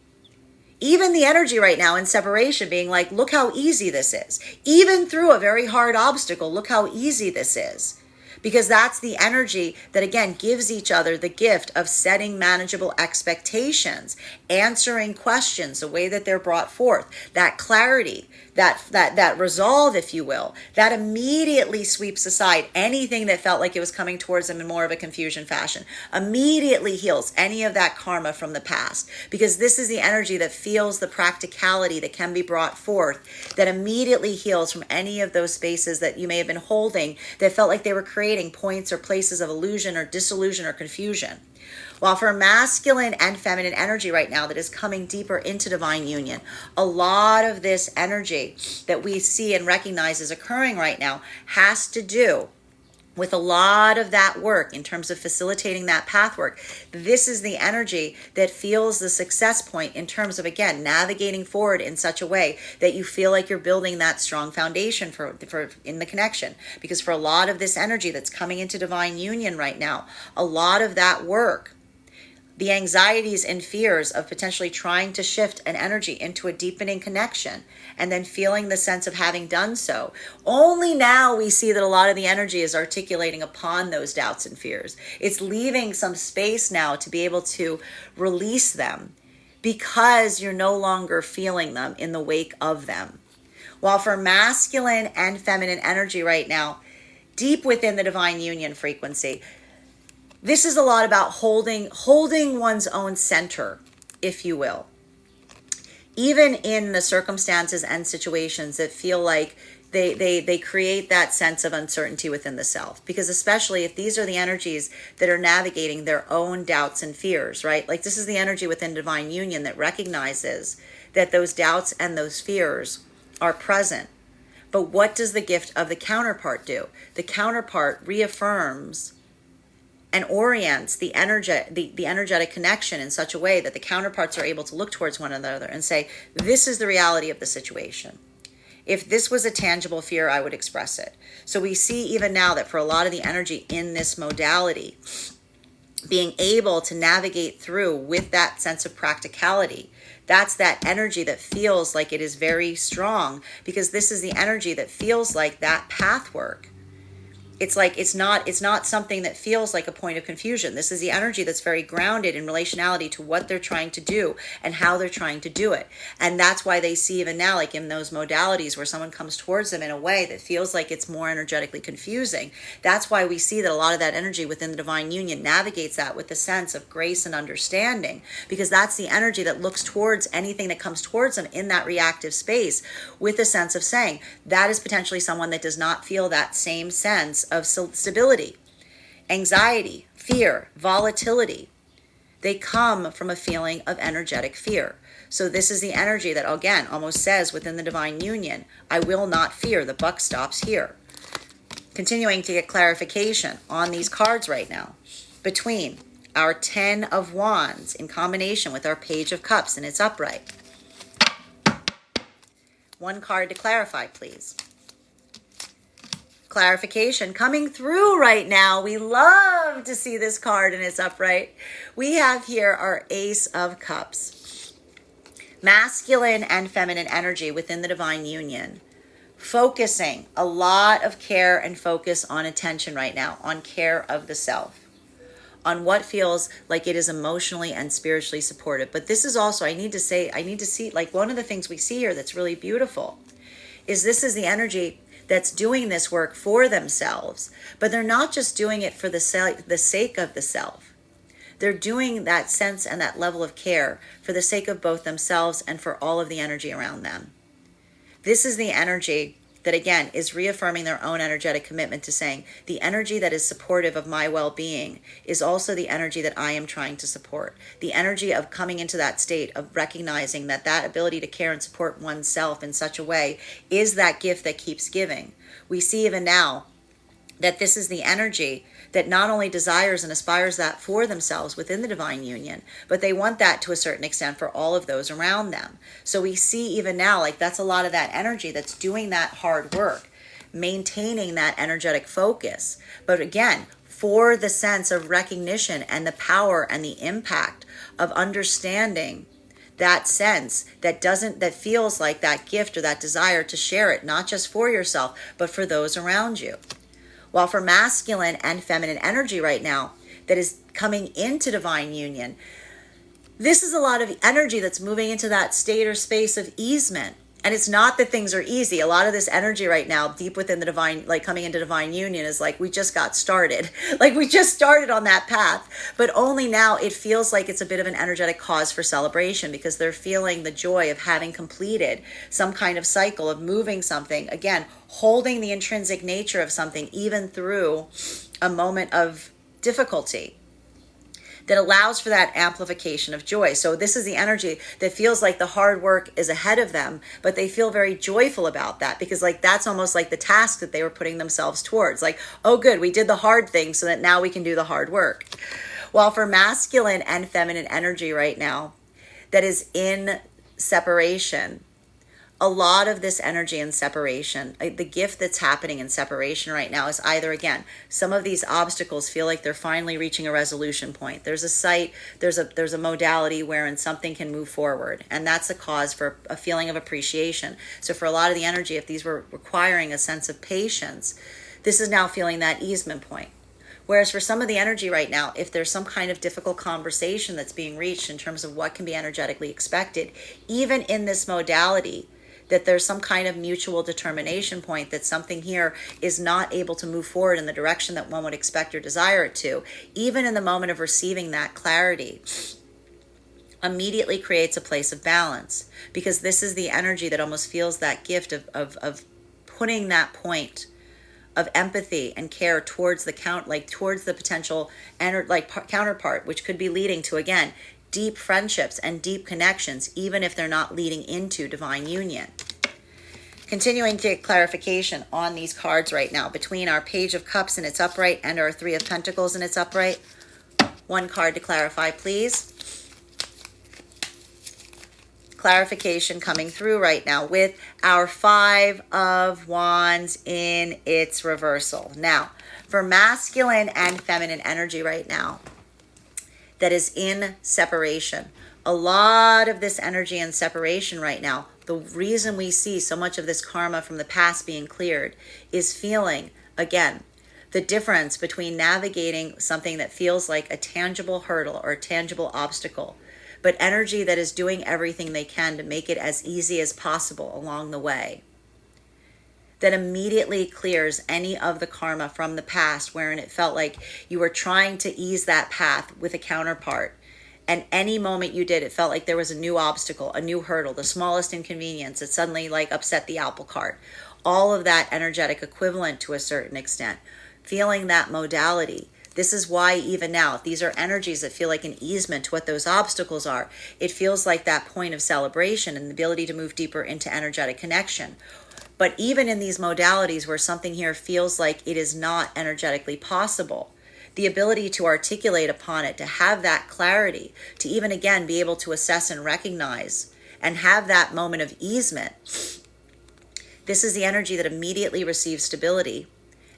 Even the energy right now in separation being like, look how easy this is. Even through a very hard obstacle, look how easy this is. Because that's the energy that, again, gives each other the gift of setting manageable expectations, answering questions the way that they're brought forth, that clarity, that resolve, if you will, that immediately sweeps aside anything that felt like it was coming towards them in more of a confusion fashion, immediately heals any of that karma from the past, because this is the energy that feels the practicality that can be brought forth, that immediately heals from any of those spaces that you may have been holding that felt like they were creating points or places of illusion or disillusion or confusion. While for masculine and feminine energy right now that is coming deeper into divine union, a lot of this energy that we see and recognize is occurring right now has to do with a lot of that work in terms of facilitating that path work, this is the energy that feels the success point in terms of, again, navigating forward in such a way that you feel like you're building that strong foundation for in the connection. Because for a lot of this energy that's coming into divine union right now, a lot of that work, the anxieties and fears of potentially trying to shift an energy into a deepening connection and then feeling the sense of having done so. Only now we see that a lot of the energy is articulating upon those doubts and fears. It's leaving some space now to be able to release them because you're no longer feeling them in the wake of them. While for masculine and feminine energy right now, deep within the divine union frequency, this is a lot about holding one's own center, if you will. Even in the circumstances and situations that feel like they create that sense of uncertainty within the self. Because especially if these are the energies that are navigating their own doubts and fears, right? Like this is the energy within divine union that recognizes that those doubts and those fears are present. But what does the gift of the counterpart do? The counterpart reaffirms and orients the energetic connection in such a way that the counterparts are able to look towards one another and say, this is the reality of the situation. If this was a tangible fear, I would express it. So we see even now that for a lot of the energy in this modality, being able to navigate through with that sense of practicality, that's that energy that feels like it is very strong, because this is the energy that feels like that path work. It's like it's not something that feels like a point of confusion. This is the energy that's very grounded in relationality to what they're trying to do and how they're trying to do it. And that's why they see even now, like in those modalities where someone comes towards them in a way that feels like it's more energetically confusing. That's why we see that a lot of that energy within the divine union navigates that with a sense of grace and understanding, because that's the energy that looks towards anything that comes towards them in that reactive space with a sense of saying, that is potentially someone that does not feel that same sense of stability, anxiety, fear, volatility. They come from a feeling of energetic fear. So this is the energy that, again, almost says within the divine union, I will not fear, the buck stops here. Continuing to get clarification on these cards right now between our 10 of Wands in combination with our Page of Cups, and it's upright. One card to clarify, please. Clarification coming through right now. We love to see this card and it's upright. We have here our Ace of Cups. Masculine and feminine energy within the divine union. Focusing a lot of care and focus on attention right now, on care of the self, on what feels like it is emotionally and spiritually supportive. But this is also, I need to see, like one of the things we see here that's really beautiful is this is the energy that's doing this work for themselves, but they're not just doing it for the sake of the self. They're doing that sense and that level of care for the sake of both themselves and for all of the energy around them. This is the energy that, again, is reaffirming their own energetic commitment to saying, the energy that is supportive of my well-being is also the energy that I am trying to support. The energy of coming into that state of recognizing that that ability to care and support oneself in such a way is that gift that keeps giving. We see even now that this is the energy that not only desires and aspires that for themselves within the divine union, but they want that to a certain extent for all of those around them. So we see even now, like that's a lot of that energy that's doing that hard work, maintaining that energetic focus. But again, for the sense of recognition and the power and the impact of understanding that sense that feels like that gift or that desire to share it, not just for yourself, but for those around you. While for masculine and feminine energy right now that is coming into divine union, this is a lot of energy that's moving into that state or space of easement. And it's not that things are easy. A lot of this energy right now, deep within the divine, like coming into divine union, is like we just got started. Like we just started on that path. But only now it feels like it's a bit of an energetic cause for celebration, because they're feeling the joy of having completed some kind of cycle of moving something. Again, holding the intrinsic nature of something even through a moment of difficulty. that allows for that amplification of joy. So this is the energy that feels like the hard work is ahead of them, but they feel very joyful about that, because like that's almost like the task that they were putting themselves towards. Like, oh good, we did the hard thing so that now we can do the hard work. While for masculine and feminine energy right now that is in separation, a lot of this energy in separation, the gift that's happening in separation right now is either, again, some of these obstacles feel like they're finally reaching a resolution point. There's a site, there's a modality wherein something can move forward, and that's a cause for a feeling of appreciation. So for a lot of the energy, if these were requiring a sense of patience, this is now feeling that easement point. Whereas for some of the energy right now, if there's some kind of difficult conversation that's being reached in terms of what can be energetically expected, even in this modality, that there's some kind of mutual determination point that something here is not able to move forward in the direction that one would expect or desire it to, even in the moment of receiving that clarity, immediately creates a place of balance. Because this is the energy that almost feels that gift of putting that point of empathy and care towards the towards the potential counterpart, which could be leading to, again, deep friendships and deep connections, even if they're not leading into divine union. Continuing to get clarification on these cards right now between our Page of Cups in its upright and our Three of Pentacles in its upright. One card to clarify, please. Clarification coming through right now with our Five of Wands in its reversal. Now, for masculine and feminine energy right now that is in separation, a lot of this energy in separation right now, the reason we see so much of this karma from the past being cleared is feeling, again, the difference between navigating something that feels like a tangible hurdle or a tangible obstacle, but energy that is doing everything they can to make it as easy as possible along the way. That immediately clears any of the karma from the past wherein it felt like you were trying to ease that path with a counterpart. And any moment you did, it felt like there was a new obstacle, a new hurdle, the smallest inconvenience that suddenly like upset the apple cart. All of that energetic equivalent to a certain extent. Feeling that modality. This is why even now, if these are energies that feel like an easement to what those obstacles are, it feels like that point of celebration and the ability to move deeper into energetic connection. But even in these modalities where something here feels like it is not energetically possible, the ability to articulate upon it, to have that clarity, to even again be able to assess and recognize and have that moment of easement, this is the energy that immediately receives stability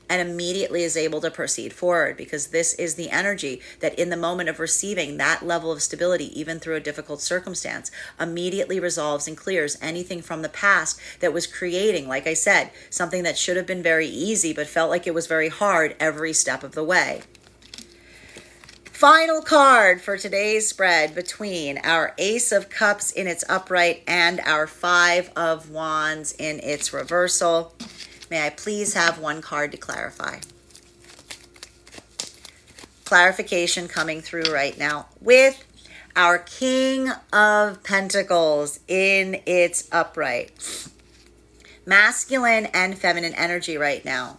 and immediately is able to proceed forward, because this is the energy that in the moment of receiving that level of stability, even through a difficult circumstance, immediately resolves and clears anything from the past that was creating, like I said, something that should have been very easy but felt like it was very hard every step of the way. Final card for today's spread between our Ace of Cups in its upright and our Five of Wands in its reversal. May I please have one card to clarify? Clarification coming through right now with our King of Pentacles in its upright. Masculine and feminine energy right now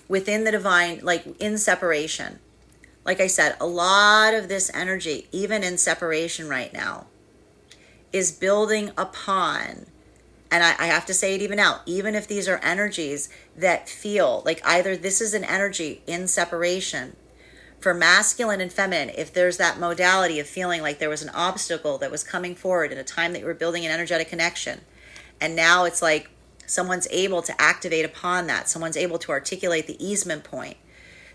within the divine, like in separation. Like I said, a lot of this energy, even in separation right now, is building upon, and I have to say it even now, even if these are energies that feel like either this is an energy in separation, for masculine and feminine, if there's that modality of feeling like there was an obstacle that was coming forward in a time that you were building an energetic connection, and now it's like someone's able to activate upon that, someone's able to articulate the easement point.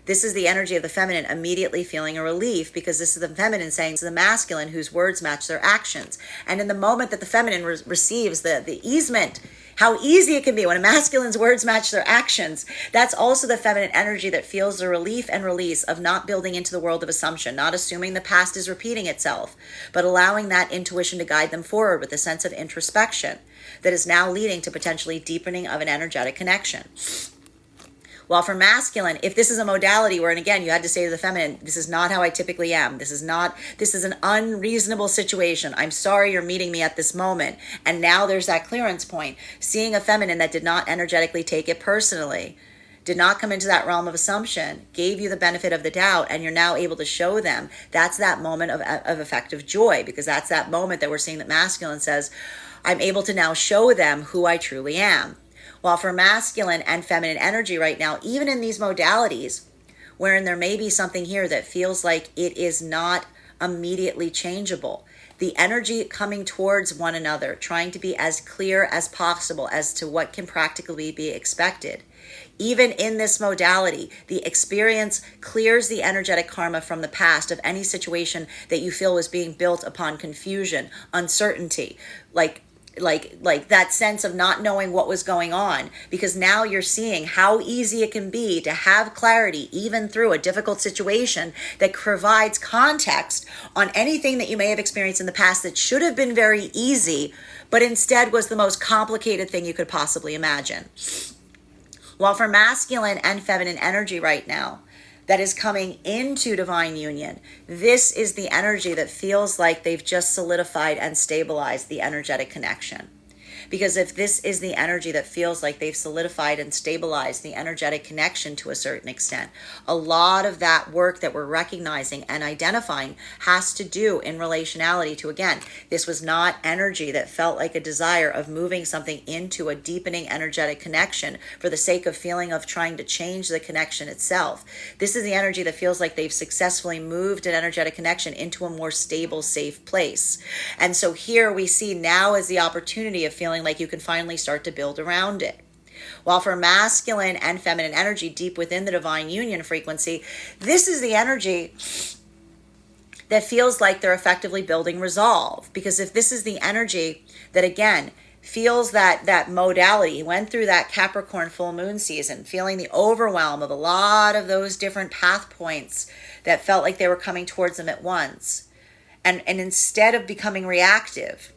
This is the energy of the feminine immediately feeling a relief, because this is the feminine saying to the masculine whose words match their actions. And in the moment that the feminine receives the easement, how easy it can be when a masculine's words match their actions, that's also the feminine energy that feels the relief and release of not building into the world of assumption, not assuming the past is repeating itself, but allowing that intuition to guide them forward with a sense of introspection that is now leading to potentially deepening of an energetic connection. While for masculine, if this is a modality where, and again, you had to say to the feminine, this is not how I typically am. This is an unreasonable situation. I'm sorry you're meeting me at this moment. And now there's that clearance point. Seeing a feminine that did not energetically take it personally, did not come into that realm of assumption, gave you the benefit of the doubt, and you're now able to show them, that's that moment of effective joy, because that's that moment that we're seeing that masculine says, I'm able to now show them who I truly am. While for masculine and feminine energy right now, even in these modalities, wherein there may be something here that feels like it is not immediately changeable, the energy coming towards one another, trying to be as clear as possible as to what can practically be expected. Even in this modality, the experience clears the energetic karma from the past of any situation that you feel was being built upon confusion, uncertainty, like that sense of not knowing what was going on, because now you're seeing how easy it can be to have clarity even through a difficult situation that provides context on anything that you may have experienced in the past that should have been very easy, but instead was the most complicated thing you could possibly imagine. While for masculine and feminine energy right now, that is coming into divine union, this is the energy that feels like they've just solidified and stabilized the energetic connection. Because if this is the energy that feels like they've solidified and stabilized the energetic connection to a certain extent, a lot of that work that we're recognizing and identifying has to do in relationality to, again, this was not energy that felt like a desire of moving something into a deepening energetic connection for the sake of feeling of trying to change the connection itself. This is the energy that feels like they've successfully moved an energetic connection into a more stable, safe place. And so here we see now is the opportunity of feeling like you can finally start to build around it. While for masculine and feminine energy deep within the divine union frequency, this is the energy that feels like they're effectively building resolve. Because if this is the energy that, again, feels that modality, went through that Capricorn full moon season, feeling the overwhelm of a lot of those different path points that felt like they were coming towards them at once. And instead of becoming reactive,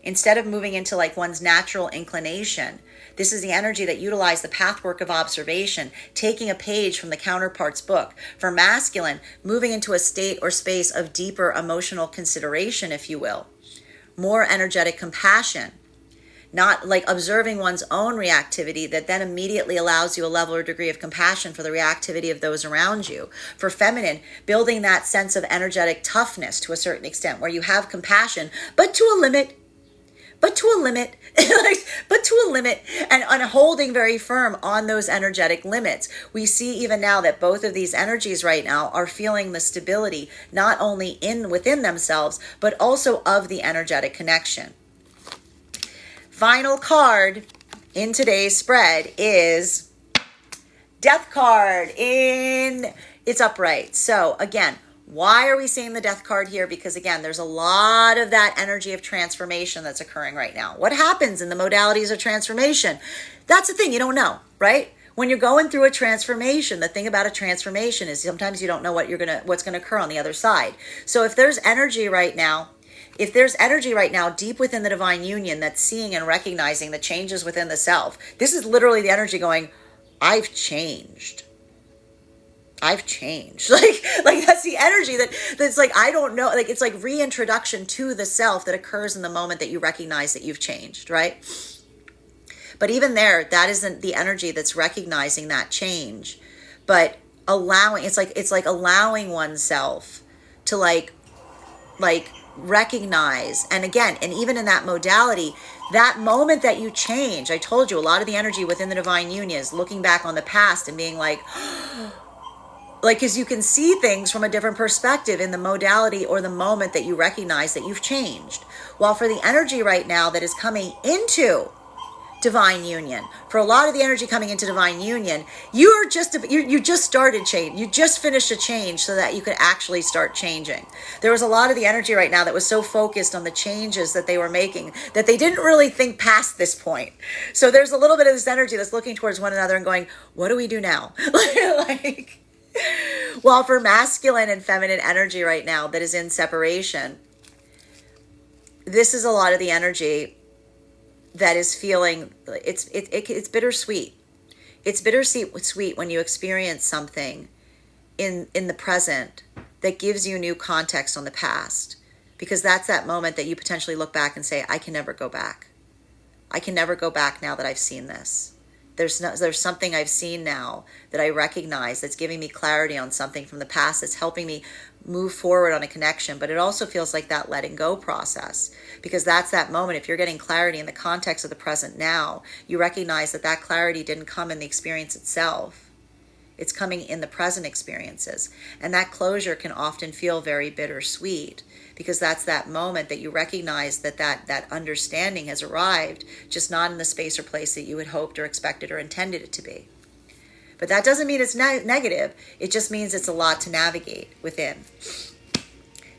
instead of moving into like one's natural inclination, this is the energy that utilized the pathwork of observation, taking a page from the counterpart's book. For masculine, moving into a state or space of deeper emotional consideration, if you will. More energetic compassion. Not like observing one's own reactivity that then immediately allows you a level or degree of compassion for the reactivity of those around you. For feminine, building that sense of energetic toughness to a certain extent where you have compassion, but to a limit, and holding very firm on those energetic limits. We see even now that both of these energies right now are feeling the stability, not only within themselves, but also of the energetic connection. Final card in today's spread is Death card it's upright. So again, why are we seeing the Death card here? Because again, there's a lot of that energy of transformation that's occurring right now. What happens in the modalities of transformation? That's the thing, you don't know, right? When you're going through a transformation, the thing about a transformation is sometimes you don't know what's gonna occur on the other side. So if there's energy right now deep within the divine union that's seeing and recognizing the changes within the self, this is literally the energy going, I've changed. Like that's the energy that's like, I don't know, like it's like reintroduction to the self that occurs in the moment that you recognize that you've changed, right? But even there, that isn't the energy that's recognizing that change, but allowing, it's like allowing oneself to like recognize. And again, and even in that modality, that moment that you change, I told you a lot of the energy within the divine union is looking back on the past and being like because you can see things from a different perspective in the modality or the moment that you recognize that you've changed. While for the energy right now that is coming into divine union, for a lot of the energy coming into divine union, you just started change. You just finished a change so that you could actually start changing. There was a lot of the energy right now that was so focused on the changes that they were making that they didn't really think past this point. So there's a little bit of this energy that's looking towards one another and going, what do we do now? While for masculine and feminine energy right now that is in separation, this is a lot of the energy that is feeling, it's bittersweet. It's bittersweet when you experience something in the present that gives you new context on the past, because that's that moment that you potentially look back and say, I can never go back. I can never go back now that I've seen this. There's something I've seen now that I recognize that's giving me clarity on something from the past that's helping me move forward on a connection. But it also feels like that letting go process, because that's that moment. If you're getting clarity in the context of the present now, you recognize that that clarity didn't come in the experience itself. It's coming in the present experiences. And that closure can often feel very bittersweet, because that's that moment that you recognize that understanding has arrived, just not in the space or place that you had hoped or expected or intended it to be. But that doesn't mean it's negative. It just means it's a lot to navigate within.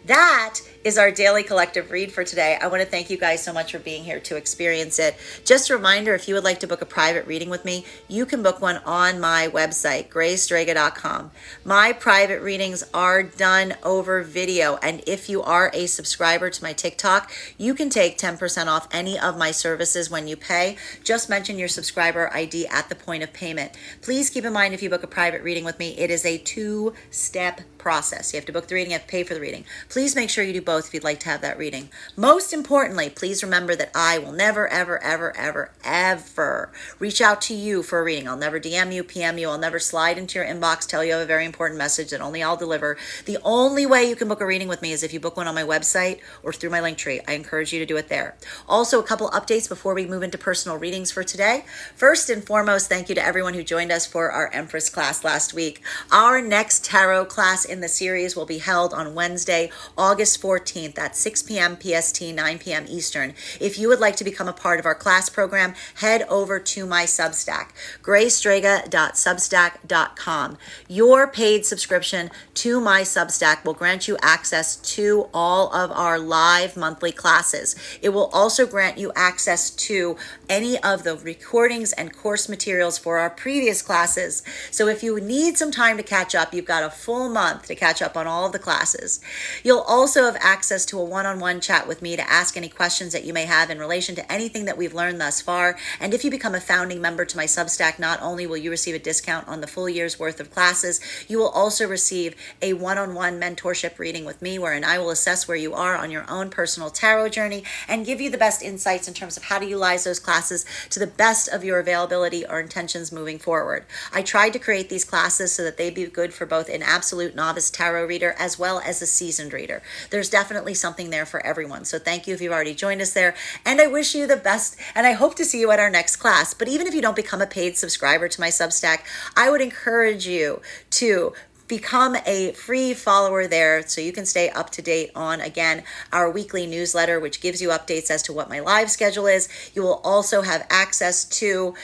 That is our daily collective read for today. I want to thank you guys so much for being here to experience it. Just a reminder, if you would like to book a private reading with me, you can book one on my website, graystrega.com. My private readings are done over video, and if you are a subscriber to my TikTok, you can take 10% off any of my services when you pay. Just mention your subscriber ID at the point of payment. Please keep in mind, if you book a private reading with me, it is a 2-step process. You have to book the reading, you have to pay for the reading. Please make sure you do both if you'd like to have that reading. Most importantly, please remember that I will never, ever, ever, ever, ever reach out to you for a reading. I'll never DM you, PM you. I'll never slide into your inbox, tell you I have a very important message that only I'll deliver. The only way you can book a reading with me is if you book one on my website or through my link tree. I encourage you to do it there. Also, a couple updates before we move into personal readings for today. First and foremost, thank you to everyone who joined us for our Empress class last week. Our next tarot class in the series will be held on Wednesday, August 14th at 6 p.m. PST, 9 p.m. Eastern. If you would like to become a part of our class program, head over to my Substack, graystrega.substack.com. Your paid subscription to my Substack will grant you access to all of our live monthly classes. It will also grant you access to any of the recordings and course materials for our previous classes. So if you need some time to catch up, you've got a full month to catch up on all of the classes. You'll also have access to a one-on-one chat with me to ask any questions that you may have in relation to anything that we've learned thus far. And if you become a founding member to my Substack, not only will you receive a discount on the full year's worth of classes, you will also receive a one-on-one mentorship reading with me, wherein I will assess where you are on your own personal tarot journey and give you the best insights in terms of how to utilize those classes to the best of your availability or intentions moving forward. I tried to create these classes so that they be good for both an absolute novice tarot reader as well as a seasoned reader. There's definitely something there for everyone. So thank you if you've already joined us there. And I wish you the best. And I hope to see you at our next class. But even if you don't become a paid subscriber to my Substack, I would encourage you to become a free follower there so you can stay up to date on, again, our weekly newsletter, which gives you updates as to what my live schedule is. You will also have access to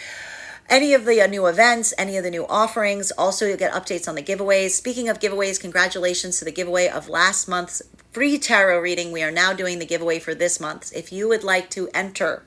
any of the new events, any of the new offerings. Also, you'll get updates on the giveaways. Speaking of giveaways, congratulations to the giveaway of last month's free tarot reading. We are now doing the giveaway for this month. If you would like to enter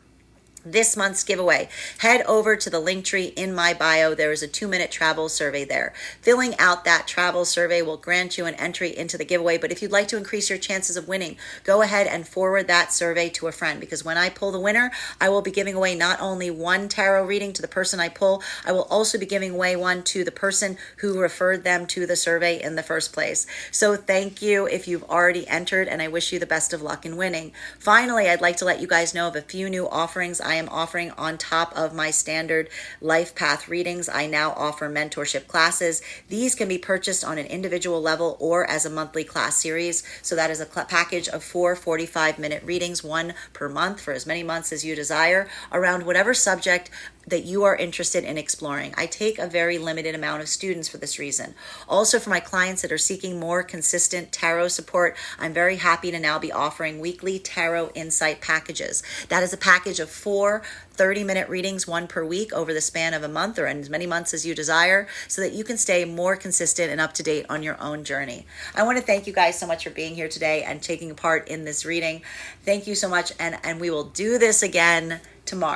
this month's giveaway, head over to the link tree in my bio. There is a 2-minute travel survey there. Filling out that travel survey will grant you an entry into the giveaway. But if you'd like to increase your chances of winning, go ahead and forward that survey to a friend, because when I pull the winner, I will be giving away not only one tarot reading to the person I pull, I will also be giving away one to the person who referred them to the survey in the first place. So thank you if you've already entered, and I wish you the best of luck in winning. Finally, I'd like to let you guys know of a few new offerings I am offering on top of my standard life path readings. I now offer mentorship classes. These can be purchased on an individual level or as a monthly class series. So that is a package of 4 45-minute readings, one per month for as many months as you desire, around whatever subject that you are interested in exploring. I take a very limited amount of students for this reason. Also, for my clients that are seeking more consistent tarot support, I'm very happy to now be offering weekly tarot insight packages. That is a package of 4 30-minute readings, one per week over the span of a month or as many months as you desire, so that you can stay more consistent and up to date on your own journey. I want to thank you guys so much for being here today and taking part in this reading. Thank you so much, and we will do this again tomorrow.